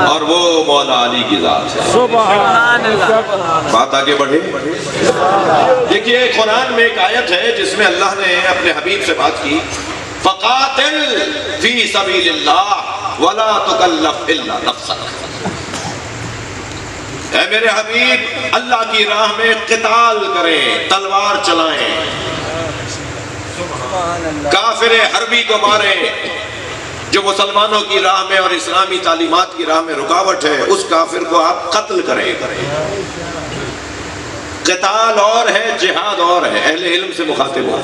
اور وہ مولا علی کی ذات ہے. سبحان اللہ. بات آگے بڑھے. دیکھیے قرآن میں ایک آیت ہے جس میں اللہ نے اپنے حبیب سے بات کی، فقاتل فی سبیل اللہ ولا تکلف الا نفسک. اے میرے حبیب اللہ کی راہ میں قتال کریں، تلوار چلائیں، کافر حربی کو ماریں. جو مسلمانوں کی راہ میں اور اسلامی تعلیمات کی راہ میں رکاوٹ ہے اس کافر کو آپ قتل کریں. قتال اور ہے، جہاد اور ہے. اہل علم سے مخاطب ہو.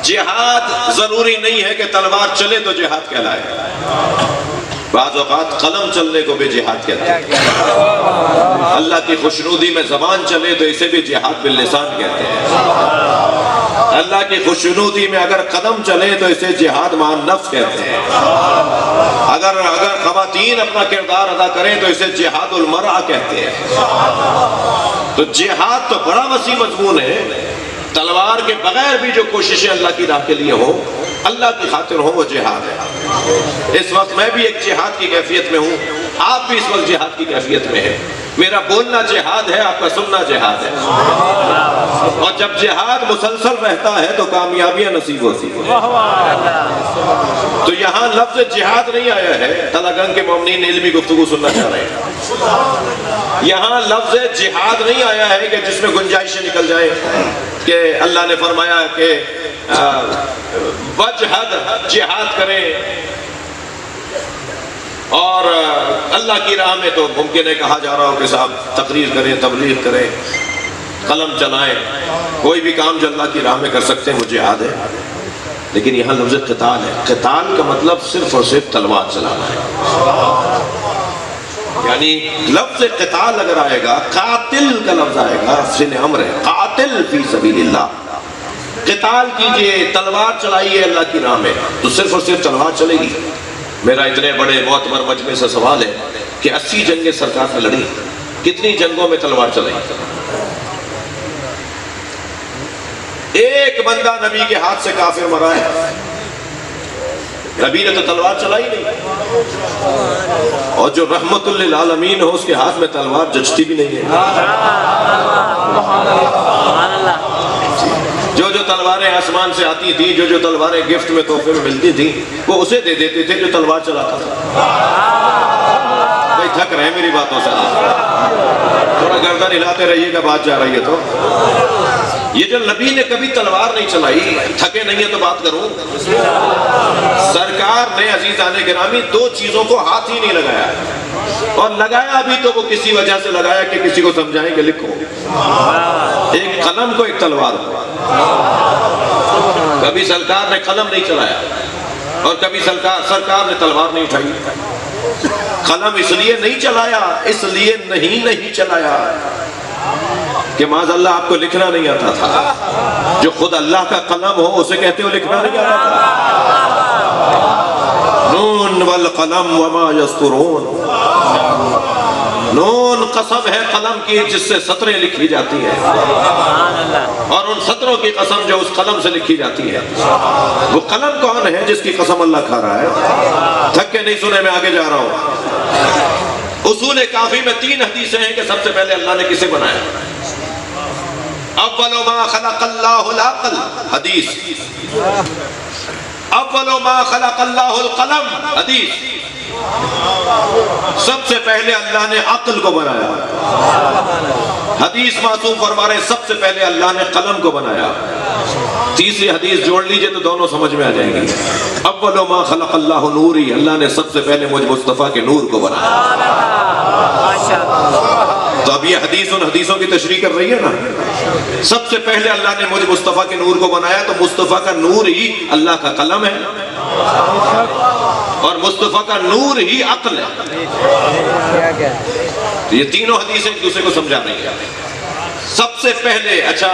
جہاد ضروری نہیں ہے کہ تلوار چلے تو جہاد کہلائے. بعض اوقات قلم چلنے کو بھی جہاد کہتے ہیں. اللہ کی خوشنودی میں زبان چلے تو اسے بھی جہاد باللسان کہتے ہیں. اللہ کی خوشنودی میں اگر قدم چلے تو اسے جہاد مع النفس کہتے ہیں. اگر خواتین اپنا کردار ادا کریں تو اسے جہاد المرأہ کہتے ہیں. تو جہاد تو بڑا وسیع مضمون ہے. تلوار کے بغیر بھی جو کوششیں اللہ کی راہ کے لیے ہوں، اللہ کی خاطر ہوں، وہ جہاد ہے. اس وقت میں بھی ایک جہاد کی کیفیت میں ہوں، آپ بھی اس وقت جہاد کی کیفیت میں ہیں. میرا بولنا جہاد ہے، آپ کا سننا جہاد ہے. اور جب جہاد مسلسل رہتا ہے تو کامیابیاں نصیب ہوتی ہیں. تو یہاں لفظ جہاد نہیں آیا ہے. تلاگنگ کے مومنین علمی گفتگو سننا چاہ رہے ہیں. یہاں لفظ جہاد نہیں آیا ہے کہ جس میں گنجائشیں نکل جائیں کہ اللہ نے فرمایا کہ وجہد جہاد کریں، اور اللہ کی راہ میں تو ممکن ہے کہا جا رہا ہو کہ صاحب تقریر کریں، تبلیغ کریں، قلم چلائیں، کوئی بھی کام جو اللہ کی راہ میں کر سکتے ہیں وہ جہاد ہے. لیکن یہاں لفظ قتال ہے. قتال کا مطلب صرف اور صرف تلوار چلانا ہے. یعنی لفظ قتال اگر آئے گا، قاتل کا لفظ آئے گا، فعل امر ہے. قاتل فی سبیل اللہ، قتال کیجئے، تلوار چلائیے اللہ کی راہ میں. تو صرف اور صرف تلوار چلے گی. میرا اتنے بڑے معتبر مجمع سے سوال ہے کہ 80 جنگیں سرکار نے لڑی، کتنی جنگوں میں تلوار چلائی؟ ایک بندہ نبی کے ہاتھ سے کافر مرا ہے، نبی نے تو تلوار چلائی نہیں. اور جو رحمت للعالمین ہو اس کے ہاتھ میں تلوار جچتی بھی نہیں ہے. جو تلواریں آسمان سے آتی تھی، جو تلواریں گفٹ میں تحفے میں ملتی تھی، وہ اسے دے دیتے تھے جو تلوار چلاتا تھا. بھائی تھک رہے ہیں میری باتوں سے، تھوڑا گردن ہلاتے رہیے گا، بات جا رہی ہے. تو یہ جو نبی نے کبھی تلوار نہیں چلائی، تھکے نہیں ہیں تو بات کروں. سرکار نے عزیزان گرامی 2 چیزوں کو ہاتھ ہی نہیں لگایا، اور لگایا بھی تو وہ کسی وجہ سے لگایا کہ کسی کو سمجھائیں کہ لکھو. ایک قلم کو، ایک تلوار کو. کبھی سرکار نے قلم نہیں چلایا اور کبھی سرکار نے تلوار نہیں اٹھائی. قلم اس لیے نہیں چلایا، اس لیے نہیں چلایا کہ معاذ اللہ آپ کو لکھنا نہیں آتا تھا. جو خود اللہ کا قلم ہو اسے کہتے ہو لکھنا نہیں آتا تھا. نون والقلم وما یسطرون. نون قسم ہے قلم کی جس سے سطریں لکھی جاتی ہیں، اور ان سطروں کی قسم جو اس قلم سے لکھی جاتی ہے. وہ قلم کون ہے جس کی قسم اللہ کھا رہا ہے؟ تھک کے نہیں سنے، میں آگے جا رہا ہوں. اصول کافی میں 3 حدیثیں ہیں کہ سب سے پہلے اللہ نے کسے بنایا. اول ما خلق اللہ العقل، حدیث. اول ما خلق اللہ القلم، حدیث. سب سے پہلے اللہ نے عقل کو بنایا، حدیث. معصوم فرما رہے سب سے پہلے اللہ نے قلم کو بنایا. تیسری حدیث جوڑ لیجئے تو دونوں سمجھ میں آ جائیں گی. اول ما خلق اللہ نوری، اللہ نے سب سے پہلے مجھ مصطفیٰ کے نور کو بنایا. تو اب یہ حدیث ان حدیثوں کی تشریح کر رہی ہے نا. سب سے پہلے اللہ نے مجھے مصطفیٰ کے نور کو بنایا تو مصطفیٰ کا نور ہی اللہ کا قلم ہے اور مصطفیٰ کا نور ہی عقل ہے. تو یہ تینوں حدیثیں ایک دوسرے کو سمجھا رہی ہیں. سب سے پہلے اچھا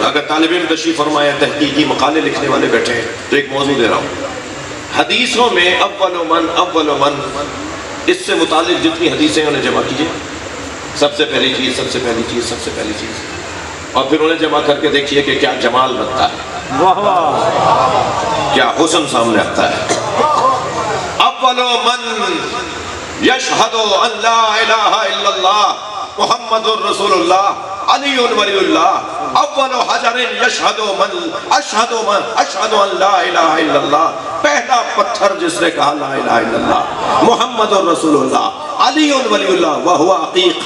اگر طالب علم تشریف فرمایا تحقیقی مقالے لکھنے والے بیٹھے ہیں تو ایک موضوع دے رہا ہوں. حدیثوں میں اول من اس سے متعلق جتنی حدیثیں انہیں جمع کیجئے. سب سے پہلی چیز اور پھر انہیں جمع کر کے دیکھیے کہ کیا جمال بنتا ہے, کیا حسن سامنے آتا ہے. اول من یشہد ان لا الہ الا اللہ محمد الرسول اللہ علی ولی اللہ. اول حجر یشہد من اشہد ان لا الہ الا اللہ. پہلا پتھر جس نے کہا لا الہ الا اللہ محمد الرسول اللہ علی ولی اللہ وہو عقیق.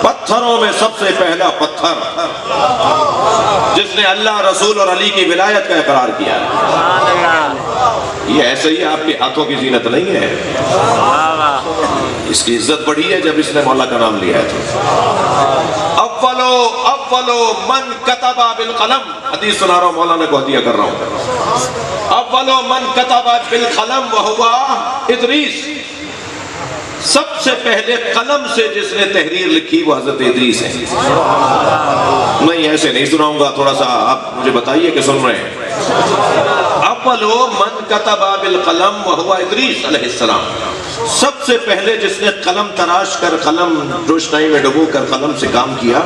پتھروں میں سب سے پہلا پتھر جس نے اللہ رسول اور علی کی ولایت کا اقرار کیا ہے. یہ ایسے ہی آپ کے ہاتھوں کی زینت نہیں ہے, اس کی عزت بڑھی ہے جب اس نے مولا کا نام لیا ہے. اولو من کتب بالقلم, حدیث سنا رہا ہوں, مولانا کو ہدیہ کر رہا ہوں. اولو من کتب بالقلم وہو ادریس. سب سے پہلے قلم سے جس نے تحریر لکھی وہ حضرت ادریس ہے. نہیں ایسے نہیں سناؤں گا, تھوڑا سا آپ مجھے بتائیے کہ سن رہے ہیں. اولو من کتب بالقلم وہو ادریس علیہ السلام. سب سے پہلے جس نے قلم تراش کر قلم روشنائی میں ڈبو کر قلم سے کام کیا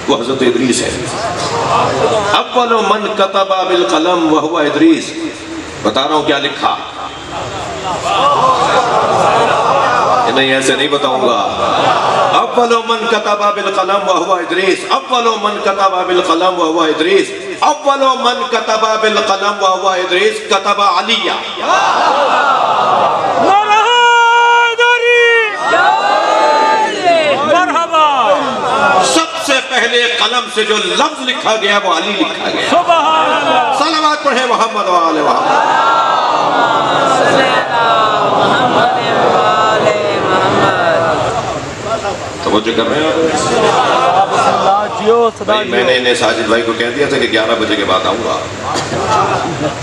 وہ حضرت ادریس ہے. اولو من کتب بالقلم وہو ادریس. بتا رہا ہوں کیا لکھا, نہیں ایسے نہیں بتاؤں گا. اول من کتب بالقلم وہو ادریس. اول من کتب بالقلم وہو ادریس. اول من کتب بالقلم وہو ادریس کتب علی. سب سے پہلے قلم سے جو لفظ لکھا گیا وہ علی لکھا گیا. صلوات پڑھیں محمد و آل محمد. توجہ کر رہے ہیں بھائی. میں نے انہیں ساجد بھائی کو کہہ دیا تھا کہ 11 بجے کے بعد آؤں گا,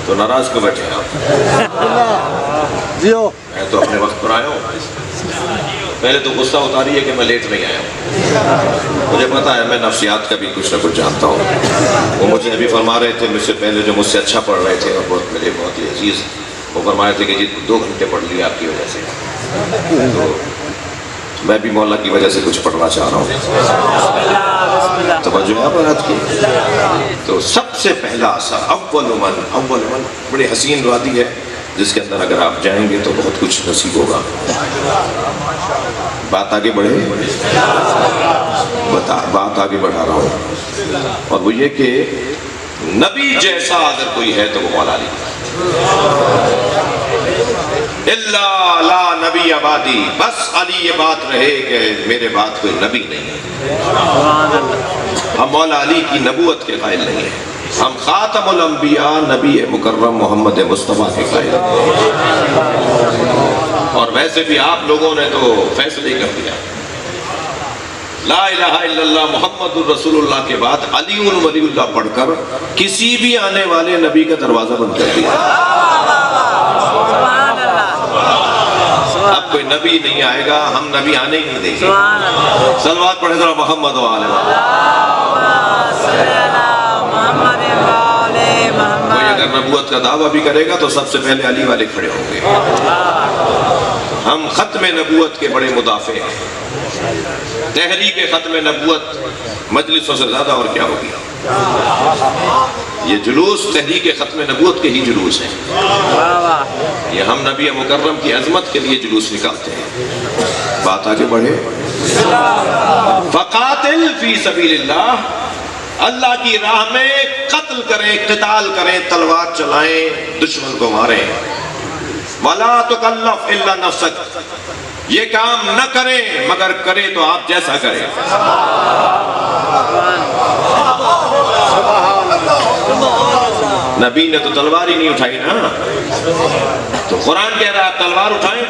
تو ناراض کو بیٹھے ہیں آپ. میں تو اپنے وقت پر آیا ہوں. پہلے تو غصہ اتاری ہے کہ میں لیٹ نہیں آیا ہوں. مجھے پتا ہے میں نفسیات کا بھی کچھ نہ کچھ جانتا ہوں. وہ مجھے ابھی فرما رہے تھے مجھ سے پہلے جو مجھ سے اچھا پڑھ رہے تھے اور میرے بہت ہی عزیز, وہ فرما رہے تھے کہ جی 2 گھنٹے پڑھ لیا آپ کی وجہ سے. تو میں بھی مولا کی وجہ سے کچھ پڑھنا چاہ رہا ہوں. توجہ ہے بات کی. تو سب سے پہلا اثر اول من بڑی حسین وادی ہے جس کے اندر اگر آپ جائیں گے تو بہت کچھ نصیب ہوگا. بات آگے بڑھے, بات آگے بڑھا رہا ہوں, اور وہ یہ کہ نبی جیسا اگر کوئی ہے تو وہ مولا علی. اللہ لا نبی آبادی, بس علی یہ بات رہے کہ میرے بعد کوئی نبی نہیں ہے. ہم مولا علی کی نبوت کے قائل نہیں ہیں, ہم خاتم الانبیاء نبی مکرم محمد مصطفیٰ کے قائل ہیں. اور ویسے بھی آپ لوگوں نے تو فیصلے کر دیا, لا الہ الا اللہ محمد الرسول اللہ کے بعد علی ولی اللہ پڑھ کر کسی بھی آنے والے نبی کا دروازہ بند کر دیا. اب کوئی نبی نہیں آئے گا, ہم نبی آنے ہی نہیں دیں گے. صلوات پڑھے ذرا محمد و آل محمد. کوئی اگر نبوت کا دعویٰ بھی کرے گا تو سب سے پہلے علی والے کھڑے ہوں گے. ہم ختم نبوت کے بڑے مدافع ہیں. تحریک ختم نبوت مجلسوں سے زیادہ اور کیا ہوگی. یہ جلوس تحریک ختم نبوت کے ہی جلوس ہیں. یہ ہم نبی مکرم کی عظمت کے لیے جلوس نکالتے ہیں. بات آگے بڑھے. فقاتل فی سبیل اللہ, اللہ کی راہ میں قتل کریں, قتال کریں, تلوار چلائیں, دشمن کو ماریں. وَلَا تُكَلَّفْ إِلَّا نَفْسَكَ, یہ کام نہ کریں مگر کریں تو آپ جیسا کریں. نبی نے تو تلوار ہی نہیں اٹھائی نا, تو قرآن کہہ رہا ہے آپ تلوار اٹھائیں.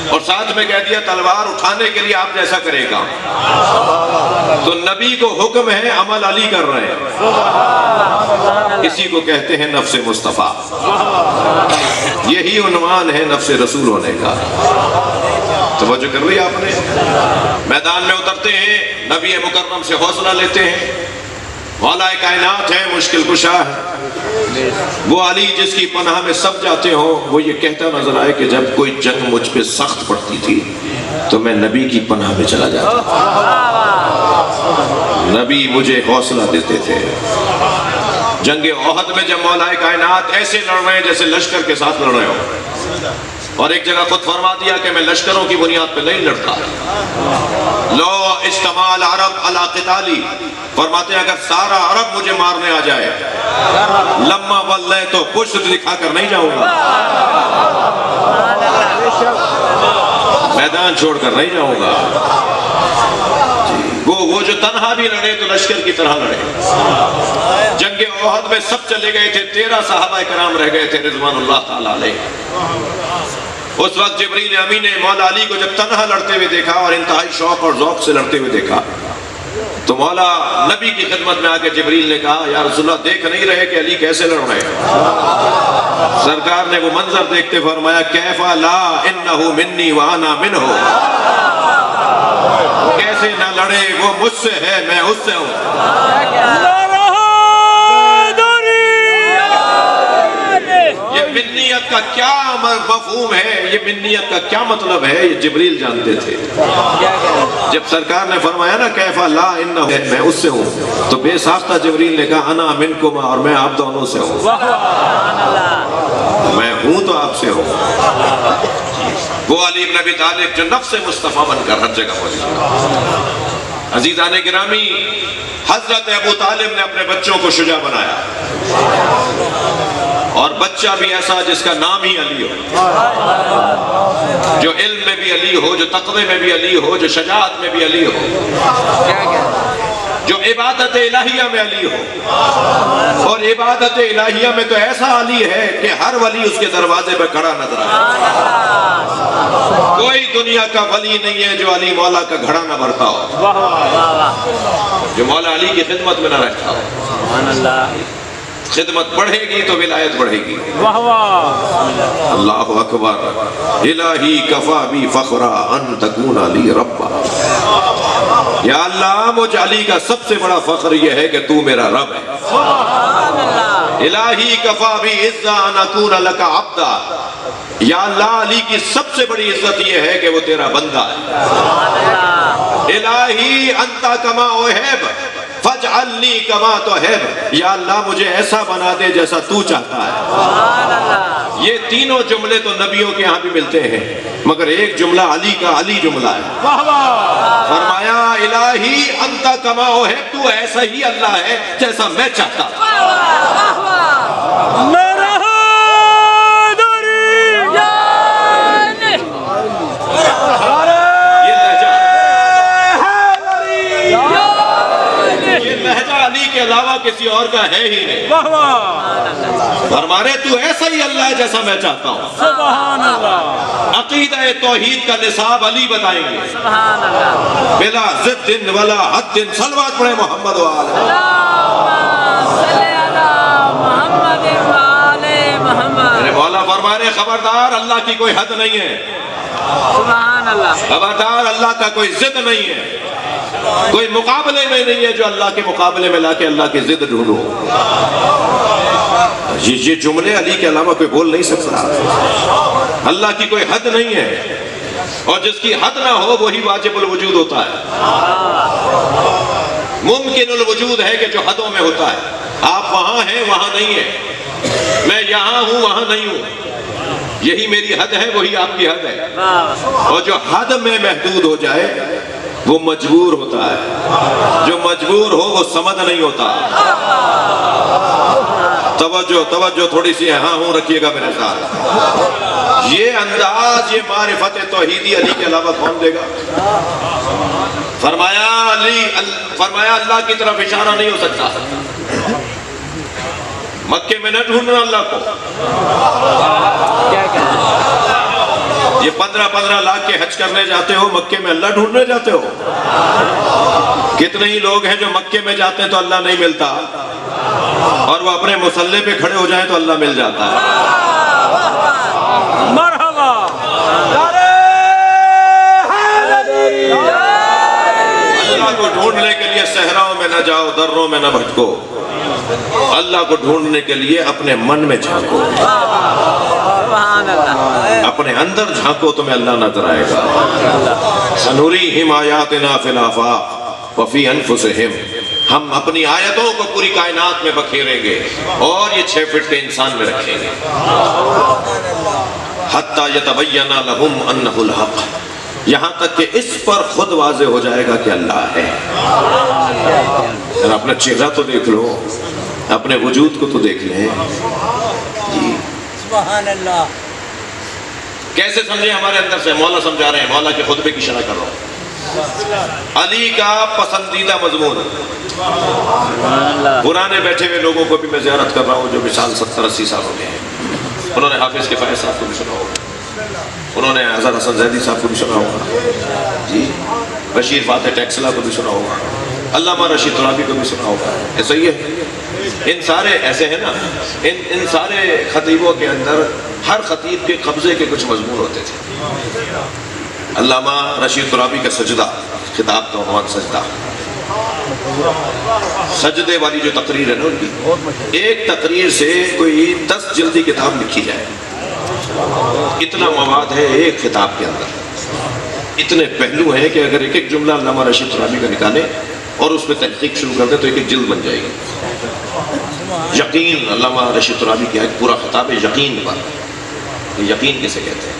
اور ساتھ میں کہہ دیا تلوار اٹھانے کے لیے آپ جیسا کرے گا. تو نبی کو حکم ہے، عمل علی کر رہے ہیں. اسی کو کہتے ہیں نفس مصطفیٰ. یہی عنوان ہے نفس رسول ہونے کا. توجہ کر لی آپ نے؟ میدان میں اترتے ہیں، نبی مکرم سے حوصلہ لیتے ہیں. مولا کائنات ہے، مشکل کشا ہے. وہ علی جس کی پناہ میں سب جاتے ہوں، وہ یہ کہتا نظر آئے کہ جب کوئی جنگ مجھ پہ سخت پڑتی تھی تو میں نبی کی پناہ میں چلا جاتا تھا. نبی مجھے حوصلہ دیتے تھے. جنگ احد میں جب مولا کائنات ایسے لڑ رہے ہیں جیسے لشکر کے ساتھ لڑ رہے ہوں، اور ایک جگہ خود فرما دیا کہ میں لشکروں کی بنیاد پہ نہیں لڑتا. لو اجتماع العرب علی قتالی، فرماتے ہیں اگر سارا عرب مجھے مارنے آ جائے، لما واللہ تو پشت دکھا کر نہیں جاؤں گا، میدان چھوڑ کر نہیں جاؤں گا. وہ جو تنہا بھی لڑے تو لشکر کی طرح لڑے. جنگ احد میں سب چلے گئے تھے، 13 صحابہ کرام رہ گئے تھے رضوان اللہ تعالیٰ علیہ. اس وقت جبریل امین نے مولا علی کو جب تنہا لڑتے ہوئے دیکھا اور انتہائی شوق اور ذوق سے لڑتے ہوئے دیکھا، تو مولا نبی کی خدمت میں آ کے جبریل نے کہا یا رسول اللہ دیکھ نہیں رہے کہ علی کیسے لڑ رہے ہیں؟ سرکار نے وہ منظر دیکھتے فرمایا کیفا لا انہو منی وانا منہو، کیسے نہ لڑے، وہ مجھ سے ہے میں اس سے ہوں. یہ منیت کا کیا مفہوم ہے، یہ منیت کا کیا مطلب ہے، یہ جبریل جانتے تھے. جب سرکار نے فرمایا نا کیفا لا انہو میں اس سے ہوں، تو بے ساختہ جبریل نے کہا انا منکما، اور میں آپ دونوں سے ہوں. میں ہوں تو آپ سے ہوں. وہ علی بن ابی طالب جو نفس مصطفیٰ بن کر ہر جگہ موجود. عزیزان گرامی، حضرت ابو طالب نے اپنے بچوں کو شجاع بنایا، اور بچہ بھی ایسا جس کا نام ہی علی ہو، جو علم میں بھی علی ہو، جو تقوی میں بھی علی ہو، جو شجاعت میں بھی علی ہو، جو عبادت الہیہ میں علی ہو. اور عبادت الہیہ میں تو ایسا علی ہے کہ ہر ولی اس کے دروازے پہ کھڑا نظر آئے. کوئی دنیا کا ولی نہیں ہے جو علی مولا کا گھڑا نہ بھرتا ہو، جو مولا علی کی خدمت میں نہ رہتا ہو. خدمت بڑھے گی تو ولایت بڑھے گی. اللہ اکبر. الہی کفا بی فخرا ان تکون علی ربا. یا اللہ مجھ علی کا سب سے بڑا فخر یہ ہے کہ تو میرا رب ہے. الہی کفا بی عزا ان اکون لک عبدا. یا اللہ علی کی سب سے بڑی عزت یہ ہے کہ وہ تیرا بندہ ہے. الہی انتا کما احب فجعلنی کما تحب. یا اللہ مجھے ایسا بنا دے جیسا تو چاہتا ہے. یہ تینوں جملے تو نبیوں کے ہاں بھی ملتے ہیں، مگر ایک جملہ علی کا علی جملہ ہے. فرمایا الہی انتا کما احب، تو ایسا ہی اللہ ہے جیسا میں چاہتا ہوں. کے علاوہ کسی اور کا ہے ہی نہیں. فرمانے تو ایسا ہی اللہ ہے جیسا میں چاہتا ہوں. سبحان اللہ. عقیدہ توحید کا نصاب علی بتائیں گے. سبحان اللہ. بلا ضد ولا حد. صلوات پڑھیں محمد و آلہ. اللہم صلی علی محمد و آلہ محمد. میرے مولا فرمانے خبردار اللہ کی کوئی حد نہیں ہے. سبحان اللہ. خبردار اللہ کا کوئی ضد نہیں ہے. کوئی مقابلے میں نہیں ہے جو اللہ کے مقابلے میں لا کے اللہ کی ضد ڈھونڈو. یہ جملے علی کے علاوہ کوئی بول نہیں سکتا. اللہ کی کوئی حد نہیں ہے، اور جس کی حد نہ ہو وہی واجب الوجود ہوتا ہے. ممکن الوجود ہے کہ جو حدوں میں ہوتا ہے. آپ وہاں ہیں وہاں نہیں ہیں، میں یہاں ہوں وہاں نہیں ہوں. یہی میری حد ہے، وہی آپ کی حد ہے. اور جو حد میں محدود ہو جائے وہ مجبور ہوتا ہے، جو مجبور ہو وہ سمجھ نہیں ہوتا. توجہ توجہ تھوڑی سی ہاں ہوں رکھیے گا میرے ساتھ. یہ انداز، یہ معرفت توحیدی علی کے علاوہ کون دے گا؟ فرمایا اللہ کی طرف اشارہ نہیں ہو سکتا. مکے میں نہ ڈھونڈنا اللہ کو. یہ 15-15 لاکھ کے حج کرنے جاتے ہو، مکے میں اللہ ڈھونڈنے جاتے ہو؟ کتنے ہی لوگ ہیں جو مکے میں جاتے ہیں تو اللہ نہیں ملتا، اور وہ اپنے مصلی پہ کھڑے ہو جائیں تو اللہ مل جاتا ہے۔ مرحبا اللہ کو ڈھونڈنے کے لیے صحراؤں میں نہ جاؤ، دروں میں نہ بھٹکو، اللہ کو ڈھونڈنے کے لیے اپنے من میں جھانکو، سبحان اللہ، اپنے اندر جھانکو، تمہیں اللہ نظر آئے گا۔ سنوریہم آیاتنا فی الآفاق وفی انفسہم، ہم اپنی آیتوں کو پوری کائنات میں بکھیریں گے اور یہ 6 فٹ کے انسان میں رکھیں گے، حتی یتبین لہم انہ الحق، یہاں تک کہ اس پر خود واضح ہو جائے گا کہ اللہ ہے۔ اور اپنا چہرہ تو دیکھ لو، اپنے وجود کو تو دیکھ لیں جی۔ سبحان اللہ۔ کیسے سمجھیں؟ ہمارے اندر سے مولا سمجھا رہے ہیں، مولا کے خطبے کی شرح کر رہا ہوں۔ علی کا پسندیدہ مضمون، پرانے بیٹھے ہوئے لوگوں کو بھی میں زیارت کر رہا ہوں جو مثال 70-80 سال ہو گئے ہیں، انہوں نے حافظ کفایت صاحب کو بھی سنا ہوگا، انہوں نے اظہر حسن زیدی صاحب کو بھی سنا ہوگا جی، بشیر فاتح ٹیکسلا کو بھی سنا ہوگا، علامہ رشید ترابی کو بھی سنا ہوگا۔ ایسا ہی ہے، ان سارے ایسے ہیں نا، ان سارے خطیبوں کے اندر ہر خطیب کے قبضے کے کچھ مضمون ہوتے تھے۔ علامہ رشید ترابی کا سجدہ، خطاب کا عنوان سجدہ، سجدے والی جو تقریر ہے نا ان کی، ایک تقریر سے کوئی 10 جلدی کتاب لکھی جائے، اتنا مواد ہے ایک خطاب کے اندر، اتنے پہلو ہیں کہ اگر ایک ایک جملہ علامہ رشید ترابی کا نکالے اور اس پہ تحقیق شروع کر دیں تو ایک ایک جلد بن جائے گی۔ یقین، علامہ رشید ترابی کی ایک پورا خطاب ہے یقین پر، یقین کسے کہتے ہیں۔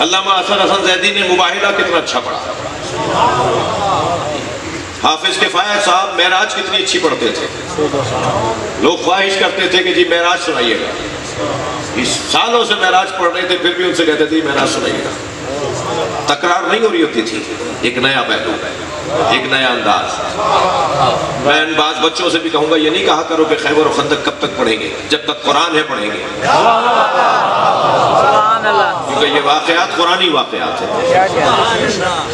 علامہ اظہر حسن زیدی نے مباہلہ کتنا اچھا پڑھا، حافظ کفایت صاحب معراج کتنی اچھی پڑھتے تھے، لوگ خواہش کرتے تھے کہ جی معراج سنائیے گا، اس سالوں سے معراج پڑھ رہے تھے پھر بھی ان سے کہتے تھے معراج سنائیے گا، تکرار نہیں ہو رہی ہوتی تھی، ایک نیا پہلو، ایک نیا انداز۔ میں ان بعض بچوں سے بھی کہوں گا یہ نہیں کہا کرو کہ خیبر و خندق کب تک پڑھیں گے، جب تک قرآن ہے پڑھیں گے، سبحان اللہ، کیونکہ یہ واقعات قرآنی واقعات ہیں،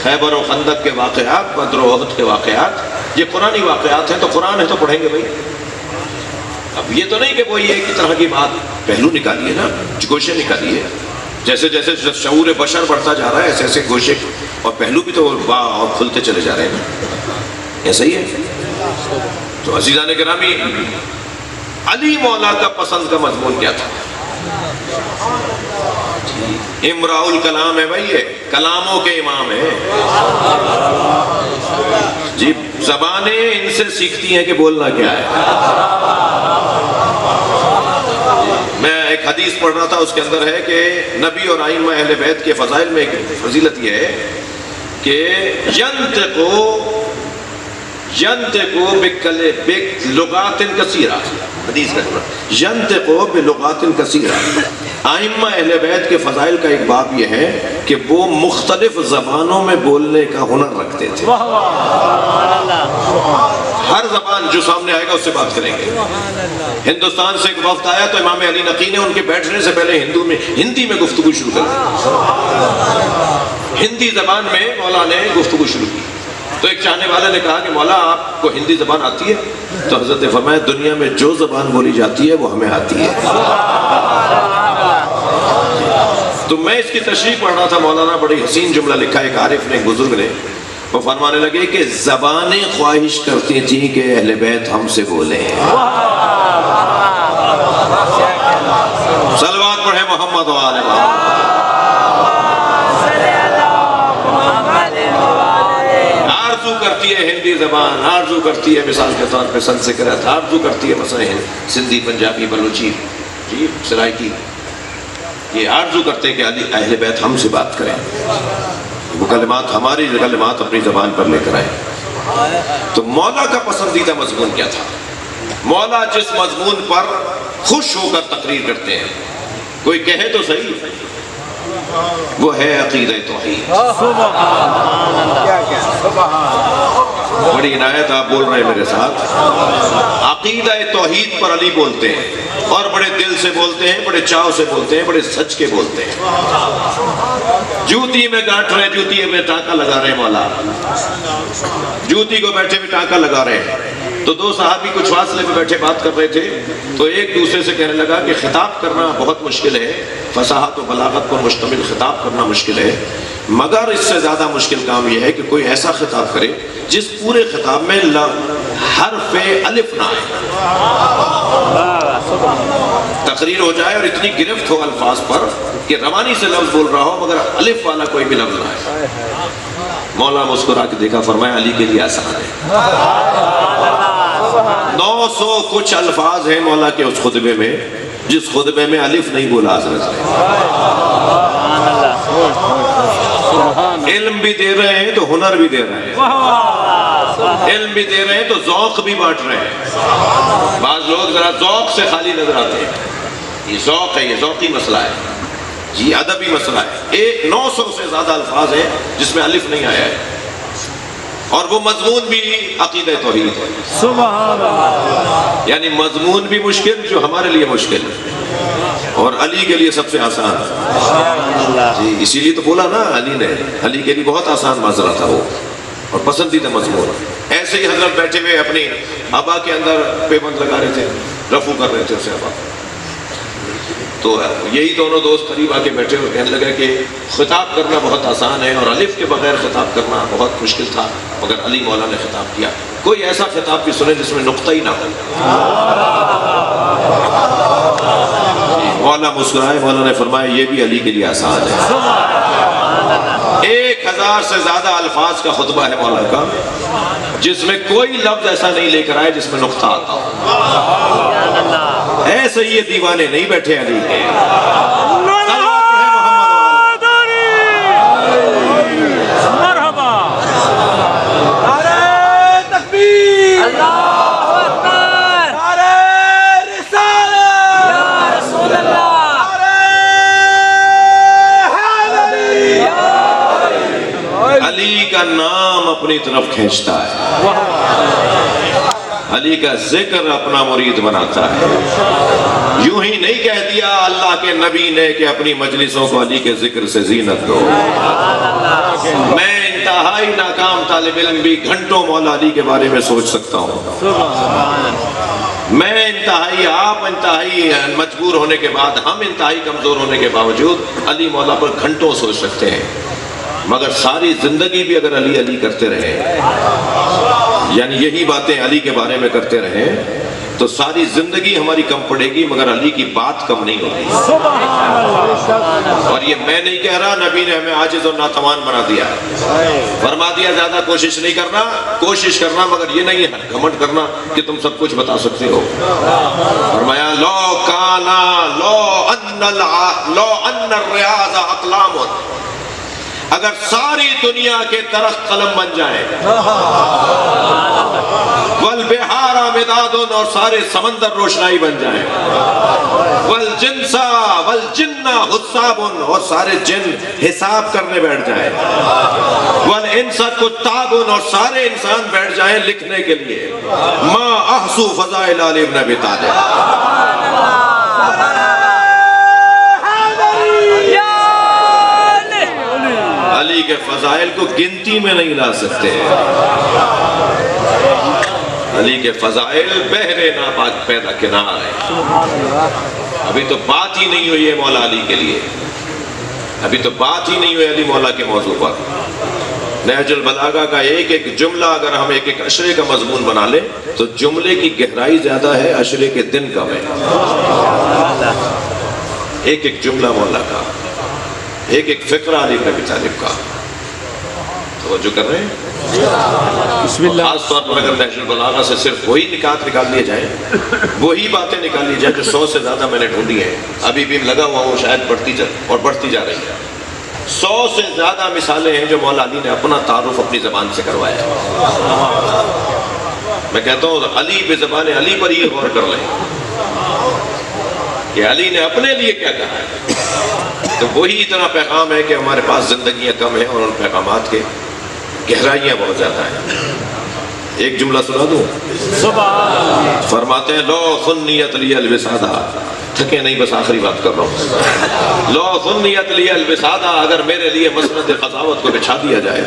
خیبر و خندق کے واقعات، بدر و احد کے واقعات، یہ قرآنی واقعات ہیں، تو قرآن ہے تو پڑھیں گے بھائی۔ اب یہ تو نہیں کہ کوئی ایک ہی طرح کی بات، پہلو نکالیے نا، گوشے نکالیے، جیسے جیسے شعور بشر بڑھتا جا رہا ہے ایسے ایسے گوشے اور پہلو بھی تو اور کھلتے چلے جا رہے ہیں نا، ایسا ہی ہے۔ تو عزیزان گرامی، علی مولا کا پسند کا مضمون کیا تھا؟ امراء الکلام ہے بھائی، یہ کلاموں کے امام ہیں جی، زبانیں ان سے سیکھتی ہیں کہ بولنا کیا ہے۔ میں ایک حدیث پڑھ رہا تھا، اس کے اندر ہے کہ نبی اور ائمہ اہل بیت کے فضائل میں ایک فضیلت یہ ہے کہ ینطقو بلغات کثیرہ، حدیث کا جملہ، ینطقو بلغات کثیرہ۔ ائمہ اہل بیت کے فضائل کا ایک باب یہ ہے کہ وہ مختلف زبانوں میں بولنے کا ہنر رکھتے تھے، ہر زبان جو سامنے آئے گا اس سے بات کریں گے۔ ہندوستان سے ایک وفد آیا تو امام علی نقی نے ان کے بیٹھنے سے پہلے ہندی میں گفتگو شروع کر دی، ہندی زبان میں مولا نے گفتگو شروع کی۔ تو ایک چاہنے والے نے کہا کہ مولا آپ کو ہندی زبان آتی ہے؟ تو حضرت نے فرمایا دنیا میں جو زبان بولی جاتی ہے وہ ہمیں آتی ہے۔ تو میں اس کی تشریح پڑھ رہا تھا، مولانا بڑی حسین جملہ لکھا، ایک عارف نے، ایک بزرگ نے، وہ فرمانے لگے کہ زبانیں خواہش کرتی تھیں کہ اہل بیت ہم سے بولیں۔ صلوات پڑھیں محمد و آل محمد۔ آرزو کرتی ہے ہندی زبان، آرزو کرتی ہے مثال کے طور پہ سنسکرت، آرزو کرتی ہے مثلا سندھی، پنجابی، بلوچی، جی سرائکی، یہ آرزو کرتے ہیں کہ اہل بیت ہم سے بات کریں، وہ کلمات ہماری کلمات اپنی زبان پر لے کر آئے۔ تو مولا کا پسندیدہ مضمون کیا تھا؟ مولا جس مضمون پر خوش ہو کر تقریر کرتے ہیں، کوئی کہے تو صحیح وہ ہے عقیدہ توحید۔ بڑی عنایت آپ بول رہے ہیں میرے ساتھ۔ عقیدہ توحید پر علی بولتے ہیں، اور بڑے دل سے بولتے ہیں، بڑے چاو سے بولتے ہیں، بڑے سچ کے بولتے ہیں۔ جوتی میں گاٹھ رہے ہیں، جوتی میں ٹانکا لگا رہے ہیں مولا، جوتی کو بیٹھے ہوئے ٹانکا لگا رہے ہیں۔ تو دو صحابی کچھ فاصلے میں بیٹھے بات کر رہے تھے، تو ایک دوسرے سے کہنے لگا کہ خطاب کرنا بہت مشکل ہے، فصاحت و بلاغت پر مشتمل خطاب کرنا مشکل ہے، مگر اس سے زیادہ مشکل کام یہ ہے کہ کوئی ایسا خطاب کرے جس پورے خطاب میں حرف الف نہ آئے، تقریر ہو جائے اور اتنی گرفت ہو الفاظ پر کہ روانی سے لفظ بول رہا ہو مگر الف والا کوئی بھی لفظ نہ آئے۔ مولا مسکرا کے دیکھا، فرمایا علی کے لیے آسان ہے۔ 900 کچھ الفاظ ہیں مولا کے اس خطبے میں، جس خطبے میں الف نہیں بولا حضرت نے۔ علم بھی دے رہے ہیں تو ہنر بھی دے رہے ہیں، علم بھی دے رہے ہیں تو ذوق بھی بانٹ رہے ہیں۔ بعض لوگ ذرا ذوق سے خالی نظر آتے ہیں، یہ ذوق ہے، یہ ذوقی مسئلہ ہے، یہ ادبی مسئلہ ہے۔ 900 سے زیادہ الفاظ ہیں جس میں الف نہیں آیا ہے، اور وہ مضمون بھی عقیدہ توحید ہے۔ سبحان اللہ، یعنی مضمون بھی مشکل جو ہمارے لیے مشکل ہے، اور علی کے لیے سب سے آسان ہے۔ جی اسی لیے تو بولا نا علی نے، علی کے لیے بہت آسان معذرہ تھا وہ، اور پسندیدہ مضمون۔ ایسے ہی حضرت بیٹھے ہوئے اپنی ابا کے اندر پیبند لگا رہے تھے، رفو کر رہے تھے اسے ابا، تو یہی دونوں دوست قریب آ کے بیٹھے اور کہنے لگے کہ خطاب کرنا بہت آسان ہے اور الف کے بغیر خطاب کرنا بہت مشکل تھا، مگر علی مولا نے خطاب کیا۔ کوئی ایسا خطاب بھی سنے جس میں نقطہ ہی نہ ہو۔ مولا مسکرائے، مولا نے فرمایا یہ بھی علی کے لیے آسان ہے۔ 1000 سے زیادہ الفاظ کا خطبہ ہے مولا کا، جس میں کوئی لفظ ایسا نہیں لے کر آئے جس میں نقطہ آتا ہو۔ ایسے یہ دیوانے نہیں بیٹھے علی کے۔ مرحبا، نعرہ تکبیر، اللہ اکبر، نعرہ رسالت، یا رسول اللہ، نعرہ علی کا نام اپنی طرف کھینچتا ہے، علی کا ذکر اپنا مرید بناتا ہے۔ یوں ہی نہیں کہہ دیا اللہ کے نبی نے کہ اپنی مجلسوں کو علی کے ذکر سے زینت دو۔ میں انتہائی ناکام طالب علم بھی گھنٹوں مولا علی کے بارے میں سوچ سکتا ہوں، میں انتہائی، آپ انتہائی مجبور ہونے کے بعد، ہم انتہائی کمزور ہونے کے باوجود علی مولا پر گھنٹوں سوچ سکتے ہیں، مگر ساری زندگی بھی اگر علی علی کرتے رہے، یعنی یہی باتیں علی کے بارے میں کرتے رہے، تو ساری زندگی ہماری کم پڑے گی مگر علی کی بات کم نہیں ہوگی۔ اور یہ میں نہیں کہہ رہا، نبی نے ہمیں عاجز اور ناتوان بنا دیا، فرما دیا زیادہ کوشش نہیں کرنا، کوشش کرنا مگر یہ نہیں ہے گھمنڈ کرنا کہ تم سب کچھ بتا سکتے ہو۔ فرمایا لو کانا لو ان الریاض اقلام، اگر ساری دنیا کے درخت قلم بن جائیں، والبحار مداد، اور سارے سمندر روشنائی بن جائیں، والجنس والجن حساب، اور سارے جن حساب کرنے بیٹھ جائیں، والانس کتاب، اور سارے انسان بیٹھ جائیں لکھنے کے لیے، ما احصو فضائل علی ابن ابی طالب، علی کے فضائل کو گنتی میں نہیں لا سکتے۔ علی کے فضائل بحر ناپاک پیدا کنار ہے۔ ابھی تو بات ہی نہیں ہوئی ہے مولا علی کے لیے، ابھی تو بات ہی نہیں ہوئی علی مولا کے موضوع پر۔ نہج البلاغہ کا ایک ایک جملہ اگر ہم ایک ایک عشرے کا مضمون بنا لیں تو جملے کی گہرائی زیادہ ہے، عشرے کے دن کم ہے۔ ایک ایک جملہ مولا کا، ایک ایک فقرہ علی بن ابی طالب کا، توجہ کر رہے ہیں؟ بسم اللہ۔ خاص طور پر اگر نہج البلاغہ سے صرف وہی نکات نکال لیے جائیں، وہی باتیں نکال لی جائیں جو 100 سے زیادہ میں نے ڈھونڈی ہیں، ابھی بھی لگا ہوا وہ شاید بڑھتی جا رہی ہے۔ 100 سے زیادہ مثالیں ہیں جو مولا علی نے اپنا تعارف اپنی زبان سے کروایا ہے۔ میں کہتا ہوں علی بے زبان علی پر یہ غور کر لیں کہ علی نے اپنے لیے کیا کہا ہے۔ تو وہی اتنا پیغام ہے کہ ہمارے پاس زندگیاں کم ہیں اور ان پیغامات کے گہرائیاں بہت زیادہ ہیں۔ ایک جملہ سنا دوں؟ فرماتے ہیں لو سنیت لی الوسادہ، تھکے نہیں بس آخری بات کر رہا ہوں، لو سنیت لی الوسادہ، اگر میرے لیے مسند قضاوت کو بچھا دیا جائے،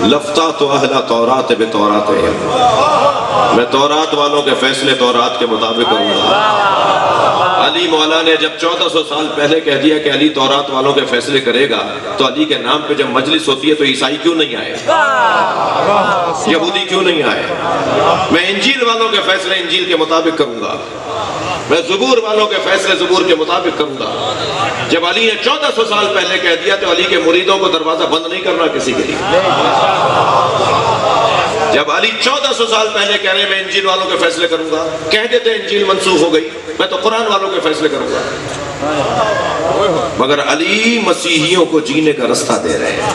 لفتا تو اہل تورات بتورات ہے، میں تورات والوں کے فیصلے تورات کے مطابق کروں گا۔ علی مولا نے جب 1400 سال پہلے کہہ دیا کہ علی تورات والوں کے فیصلے کرے گا، تو علی کے نام پہ جب مجلس ہوتی ہے تو عیسائی کیوں نہیں آئے، یہودی کیوں نہیں آئے؟ میں انجیل والوں کے فیصلے انجیل کے مطابق کروں گا، میں زبور والوں کے فیصلے زبور کے مطابق کروں گا۔ جب علی نے 1400 سال پہلے کہہ دیا تو علی کے مریدوں کو دروازہ بند نہیں کرنا کسی کے لیے۔ جب علی 1400 سال پہلے کہہ رہے ہیں میں انجیل والوں کے فیصلے کروں گا، کہہ دیتے انجیل منسوخ ہو گئی، میں تو قرآن والوں کے فیصلے کروں گا۔ مگر علی مسیحیوں کو جینے کا رستہ دے رہے ہیں،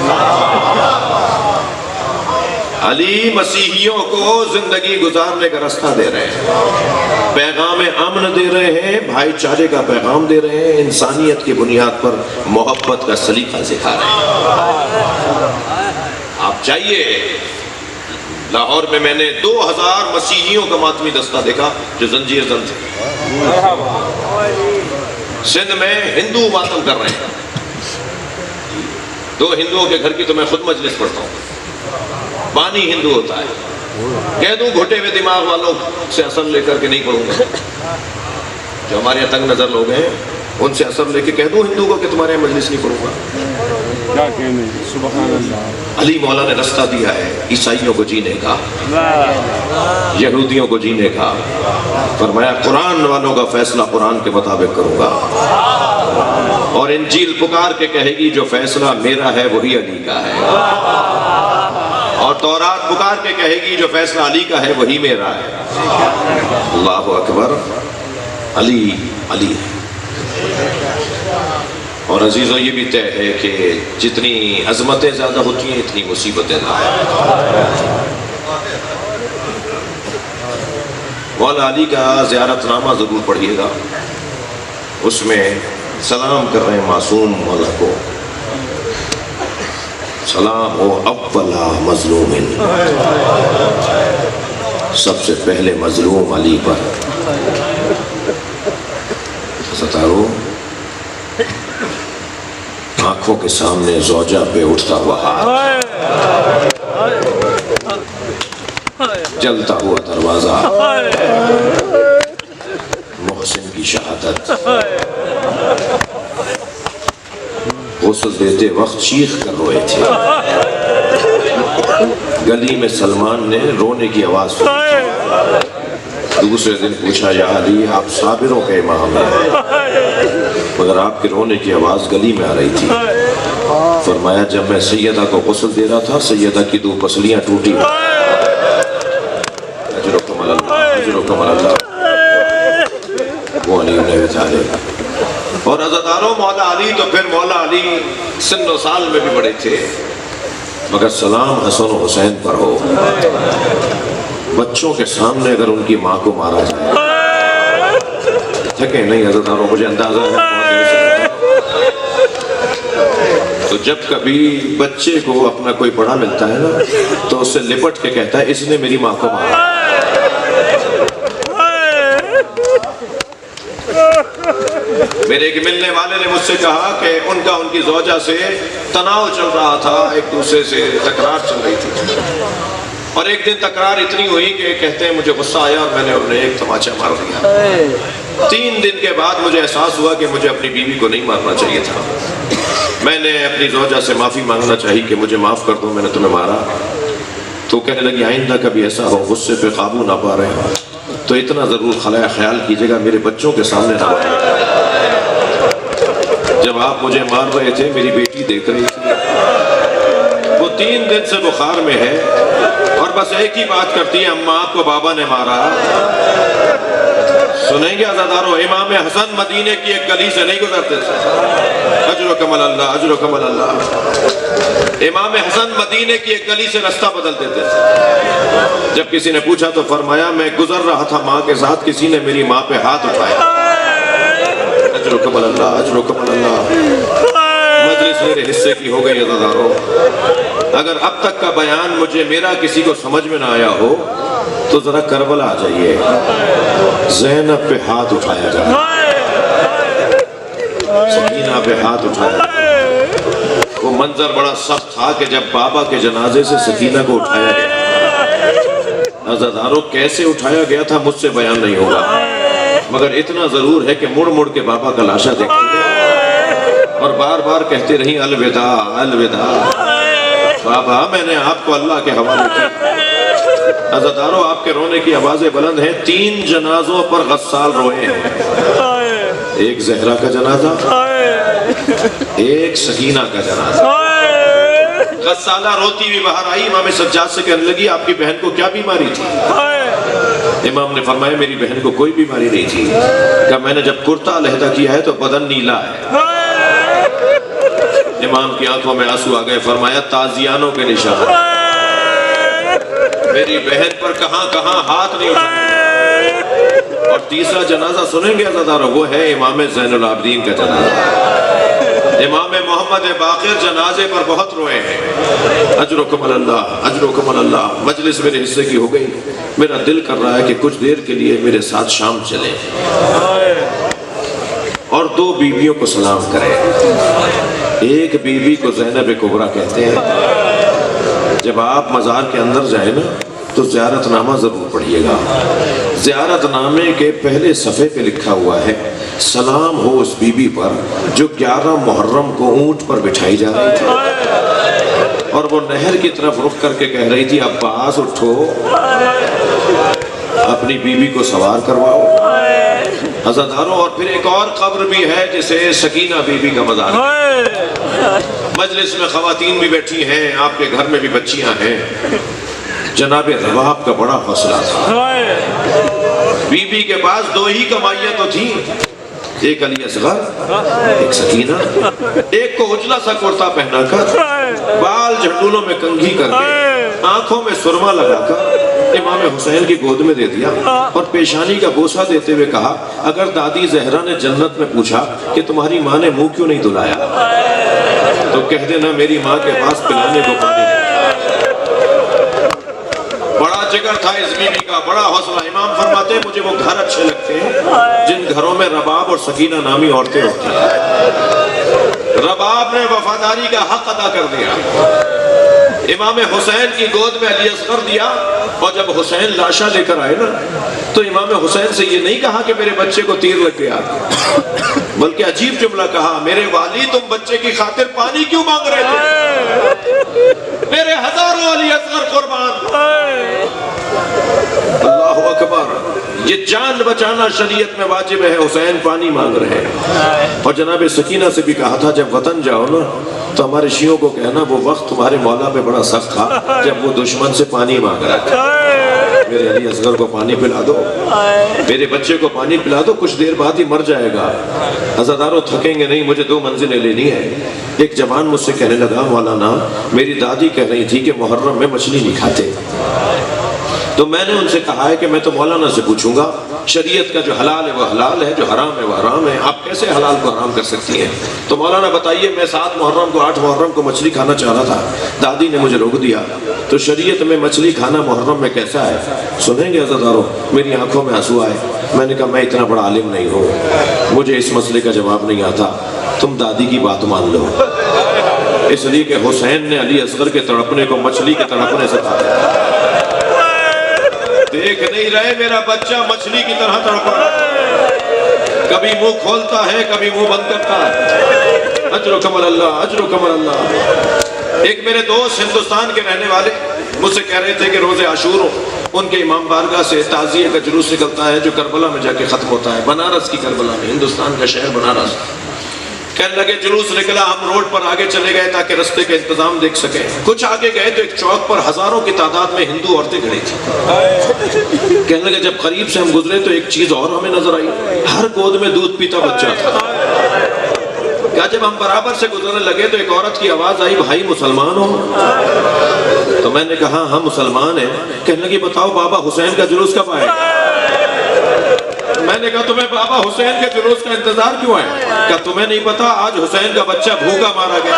علی مسیحیوں کو زندگی گزارنے کا رستہ دے رہے ہیں، پیغام امن دے رہے ہیں، بھائی چارے کا پیغام دے رہے ہیں، انسانیت کی بنیاد پر محبت کا سلیقہ سکھا رہے ہیں۔ آپ چاہیے، لاہور میں میں نے 2000 مسیحیوں کا ماتمی دستہ دیکھا جو زنجیر زن تھے۔ سندھ میں ہندو ماتم کر رہے ہیں، 2 ہندوؤں کے گھر کی تو میں خود مجلس پڑھتا ہوں، بانی ہندو ہوتا ہے، کہہ دوں گھٹے ہوئے دماغ والوں سے اثر لے کر کے نہیں پڑھوں گا، جو ہمارے یہاں تنگ نظر لوگ ہیں ان سے اثر لے کے کہہ دوں ہندو کو کہ تمہارے یہاں مجلس نہیں پڑھوں گا۔ علی مولا نے رستہ دیا ہے عیسائیوں کو جینے کا، یہودیوں کو جینے کا، فرمایا قرآن والوں کا فیصلہ قرآن کے مطابق کروں گا، اور انجیل پکار کے کہے گی جو فیصلہ میرا ہے وہی علی کا ہے، اور تورات پکار کے کہے گی جو فیصلہ علی کا ہے وہی میرا ہے۔ اللہ اکبر، علی علی ہے۔ اور عزیزوں یہ بھی طے ہے کہ جتنی عظمتیں زیادہ ہوتی ہیں اتنی مصیبتیں زیادہ۔ مولا علی کا زیارت نامہ ضرور پڑھیے گا، اس میں سلام کر رہے ہیں معصوم مولا کو، سلام ہو اولا مظلوم، سب سے پہلے مظلوم علی پر۔ ستارو آنکھوں کے سامنے زوجہ پہ اٹھتا ہوا ہاتھ، جلتا ہوا دروازہ، محسن کی شہادت، غسل دیتے وقت چیخ کر روئے تھے، گلی میں سلمان نے رونے کی آواز سنی، دوسرے دن پوچھا یا علی آپ صابروں کے امام ہیں، مگر آپ کے رونے کی آواز گلی میں آ رہی تھی۔ فرمایا جب میں سیدہ کو غسل دے رہا تھا سیدہ کی 2 پسلیاں ٹوٹی، اجرکم اللہ اجرکم اللہ، وہ علی نے بتالے۔ اور عزاداروں مولا علی تو پھر مولا علی سن و سال میں بھی بڑے تھے، مگر سلام حسن و حسین پر ہو، بچوں کے سامنے اگر ان کی ماں کو مارا جائے، تھکے نہیں عزاداروں، مجھے اندازہ ہے بہت دیر سے تو جب کبھی بچے کو اپنا کوئی بڑا ملتا ہے نا تو اس سے لپٹ کے کہتا ہے اس نے میری ماں کو مارا۔ میرے ایک ملنے والے نے مجھ سے کہا کہ ان کا ان کی زوجہ سے تناؤ چل رہا تھا، ایک دوسرے سے تکرار چل رہی تھی، اور ایک دن تکرار اتنی ہوئی کہ کہتے ہیں مجھے غصہ آیا اور میں نے انہیں ایک تماچا مار دیا۔ 3 دن کے بعد مجھے احساس ہوا کہ مجھے اپنی بیوی کو نہیں مارنا چاہیے تھا، میں نے اپنی زوجہ سے معافی مانگنا چاہیے کہ مجھے معاف کر دو میں نے تمہیں مارا۔ تو کہنے لگی آئندہ کبھی ایسا ہو غصے پہ قابو نہ پا رہے ہوں تو اتنا ضرور خیال کیجیے گا میرے بچوں کے سامنے نہ مارے۔ جب آپ مجھے مار رہے تھے میری بیٹی دیکھ رہی تھی، وہ 3 دن سے بخار میں ہے اور بس ایک ہی بات کرتی ہے اماں آپ کو بابا نے مارا۔ سنیں گے عزادارو، امام حسن مدینے کی ایک گلی سے نہیں گزرتے تھے، اجرکم اللہ اجرکم اللہ، امام حسن مدینے کی ایک گلی سے رستہ بدل دیتے تھے۔ جب کسی نے پوچھا تو فرمایا میں گزر رہا تھا ماں کے ساتھ، کسی نے میری ماں پہ ہاتھ اٹھایا، اجرکم اللہ اجرکم اللہ۔ مجلس میرے حصے کی ہو گئی عزیزانو۔ اگر اب تک کا بیان مجھے میرا کسی کو سمجھ میں نہ آیا ہو تو ذرا کربلا آ جائیے، زینب پہ ہاتھ اٹھایا جائے، سکینہ پہ ہاتھ اٹھایا جائے۔ وہ منظر بڑا سخت تھا کہ جب بابا کے جنازے سے سکینہ کو اٹھایا گیا، عزیزانو کیسے اٹھایا گیا تھا مجھ سے بیان نہیں ہوگا، مگر اتنا ضرور ہے کہ مڑ مڑ کے بابا کا لاشا دیکھتے گئے اور بار بار کہتے رہی الوداع الوداع، بابا میں نے آپ کو اللہ کے حوالے کیا۔ عزیزانو آپ کے رونے کی آوازیں بلند ہیں، 3 جنازوں پر غسال روئے ہیں، ایک زہرا کا جنازہ، ایک سکینہ کا جنازہ۔ غسالہ روتی بھی باہر آئی، امام سجاد سے کہنے لگی آپ کی بہن کو کیا بیماری تھی؟ امام نے فرمایا میری بہن کو کوئی بیماری نہیں تھی، کہ میں نے جب کرتا علیحدہ کیا ہے تو بدن نیلا ہے۔ امام کی آنکھوں میں آنسو آ گئے، فرمایا تازیانوں کے نشان، میری بہن پر کہاں کہاں ہاتھ نہیں اٹھائے۔ اور تیسرا جنازہ سنیں گے عزیزانو، وہ ہے امام زین العابدین کا جنازہ۔ امام محمد باقر جنازے پر بہت روئے ہیں۔ اجرکم اللہ اجرکم اللہ۔ مجلس میرے حصے کی ہو گئی، میرا دل کر رہا ہے کہ کچھ دیر کے لیے میرے ساتھ شام چلیں اور 2 بیویوں کو سلام کریں۔ ایک بیوی کو زینب کبریٰ کہتے ہیں۔ جب آپ مزار کے اندر جائیں نا تو زیارت نامہ ضرور پڑھیے گا۔ زیارت نامے کے پہلے صفحے پہ لکھا ہوا ہے سلام ہو اس بی بی پر جو 11 محرم کو اونٹ پر بٹھائی جا رہی تھی اور وہ نہر کی طرف رخ کر کے کہہ رہی تھی عباس اٹھو اپنی بیوی کو سوار کرواؤ۔ عزاداروں اور پھر ایک اور قبر بھی ہے جسے سکینہ بیوی کا مزار ہے۔ مجلس میں خواتین بھی بیٹھی ہیں، آپ کے گھر میں بھی بچیاں ہیں۔ جناب رباب کا بڑا حوصلہ تھا، بیوی کے پاس 2 ہی کمائیاں تو تھیں، ایک علی اصغر ایک سکینہ، ایک کو اجلا سا کرتا پہنا کر بال جھنڈولوں میں کنگھی کر کے آنکھوں میں سرما لگا کر امام حسین کی گود میں دے دیا اور پیشانی کا بوسہ دیتے ہوئے کہا اگر دادی زہرا نے جنت میں پوچھا کہ تمہاری ماں نے منہ کیوں نہیں دھلایا تو کہہ دینا میری ماں کے پاس پلانے کو پانی نہیں تھا۔ بڑا جگر تھا اس بیوی کا، بڑا حوصلہ۔ امام فرماتے ہیں مجھے وہ گھر اچھے لگتے ہیں جن گھروں میں رباب اور سکینہ نامی عورتیں ہوتی ہیں۔ رباب نے وفاداری کا حق ادا کر دیا، امام حسین کی گود میں علی اصغر دیا اور جب حسین لاشا لے کر آئے نا تو امام حسین سے یہ نہیں کہا کہ میرے بچے کو تیر لگ گیا، بلکہ عجیب جملہ کہا میرے والی تم بچے کی خاطر پانی کیوں مانگ رہے تھے؟ میرے ہزاروں علی اصغر قربان۔ اللہ اکبر، یہ جان بچانا شریعت میں واجب ہے، حسین پانی مانگ رہے ہیں۔ اور جناب سکینہ سے بھی کہا تھا جب وطن جاؤ نا تو ہمارے شیعوں کو کہنا وہ وقت تمہارے مولا پہ بڑا سخت تھا جب وہ دشمن سے پانی مانگ رہا تھا، میرے علی اصغر کو پانی پلا دو، میرے بچے کو پانی پلا دو، کچھ دیر بعد ہی مر جائے گا۔ عزاداروں تھکیں گے نہیں، مجھے 2 منزلیں لینی ہے۔ ایک جوان مجھ سے کہنے لگا مولانا میری دادی کہہ رہی تھی کہ محرم میں مچھلی نہیں کھاتے، تو میں نے ان سے کہا ہے کہ میں تو مولانا سے پوچھوں گا شریعت کا جو حلال ہے وہ حلال ہے، جو حرام ہے وہ حرام ہے، آپ کیسے حلال کو حرام کر سکتی ہیں؟ تو مولانا بتائیے میں 7 محرم کو 8 محرم کو مچھلی کھانا چاہ رہا تھا، دادی نے مجھے روک دیا، تو شریعت میں مچھلی کھانا محرم میں کیسا ہے؟ سنیں گے عزاداروں، میری آنکھوں میں آنسو آئے، میں نے کہا میں اتنا بڑا عالم نہیں ہوں، مجھے اس مسئلے کا جواب نہیں آتا، تم دادی کی بات مان لو، اس لیے کہ حسین نے علی اصغر کے تڑپنے کو مچھلی کے تڑپنے سے کہا۔ دیکھ نہیں رہے میرا بچہ مچھلی کی طرح تڑپا، کبھی منہ کھولتا ہے کبھی منہ بند کرتا ہے۔ اجرکم اللہ اجرکم اللہ۔ ایک میرے دوست ہندوستان کے رہنے والے مجھ سے کہہ رہے تھے کہ روز عاشور ان کے امام بارگاہ سے تعزیے کا جلوس نکلتا ہے جو کربلا میں جا کے ختم ہوتا ہے، بنارس کی کربلا میں، ہندوستان کا شہر بنارس۔ کہنے لگے جلوس نکلا، ہم روڈ پر آگے چلے گئے تاکہ رستے کا انتظام دیکھ سکیں۔ کچھ آگے گئے تو ایک چوک پر ہزاروں کی تعداد میں ہندو عورتیں کھڑی تھیں۔ کہنے لگے جب قریب سے ہم گزرے تو ایک چیز اور ہمیں نظر آئی، ہر گود میں دودھ پیتا بچہ تھا۔ کہا جب ہم برابر سے گزرنے لگے تو ایک عورت کی آواز آئی بھائی مسلمان ہو؟ تو میں نے کہا ہم مسلمان ہیں۔ کہنے لگی بتاؤ بابا حسین کا جلوس کب آئے گا؟ میں نے کہا تمہیں بابا حسین کے جلوس کا انتظار کیوں ہے؟ کہا تمہیں نہیں پتا آج حسین کا بچہ بھوکا مارا گیا،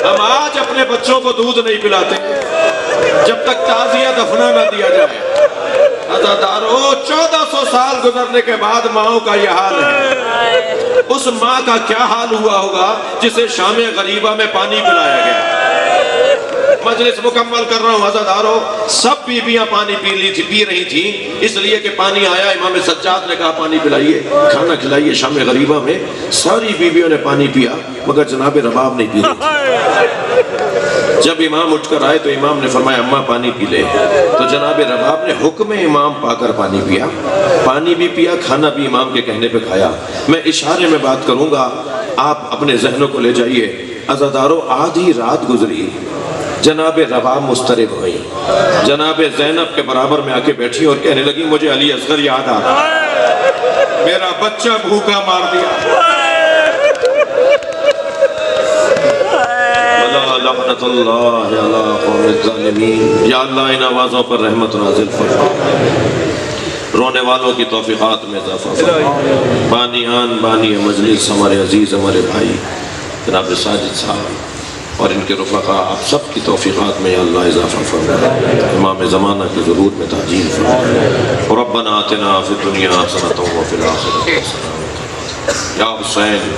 ہم آج اپنے بچوں کو دودھ نہیں پلاتے جب تک تعزیہ دفنہ نہ دیا جائے۔ عزادارو 1400 سال گزرنے کے بعد ماؤں کا یہ حال ہے، اس ماں کا کیا حال ہوا ہوگا جسے شام غریبہ میں پانی پلایا گیا۔ مجلس مکمل کر رہا ہوں عزادارو، سب بیویاں پانی پی رہی تھیں، اس لیے کہ پانی آیا، امام سجاد نے کہا پانی پلائیے، کھانا کھلائیے شام غریبہ میں۔ ساری بیویوں نے پانی پیا مگر جناب رباب نہیں پی رہی تھی۔ جب امام اٹھ کر آئے تو امام نے فرمایا اماں پانی پی لے، تو جناب رباب نے حکم امام پا کر پانی پیا، پانی بھی پیا، کھانا بھی امام کے کہنے پہ کھایا۔ میں اشارے میں بات کروں گا، آپ اپنے ذہنوں کو لے جائیے۔ عزادارو آدھی رات گزری، جناب رباب مضطرب ہوئی، جناب زینب کے برابر میں آ کے بیٹھی اور کہنے لگی مجھے علی اصغر یاد آ رہا، میرا بچہ بھوکا مار دیا۔ لعنت اللہ علی قوم الظالمین۔ یا اللہ ان آوازوں پر رحمت نازل فرما، رونے والوں کی توفیقات میں اضافہ فرما۔ بانی مجلس ہمارے عزیز ہمارے بھائی جناب ساجد صاحب اور ان کے رفقا، آپ سب کی توفیقات میں یا اللہ اضافہ فرما، امام زمانہ کے ظہور میں تعجیل فرما۔ ربنا آتنا فی الدنیا حسنۃ وفی الآخرۃ حسنۃ۔ یا حسین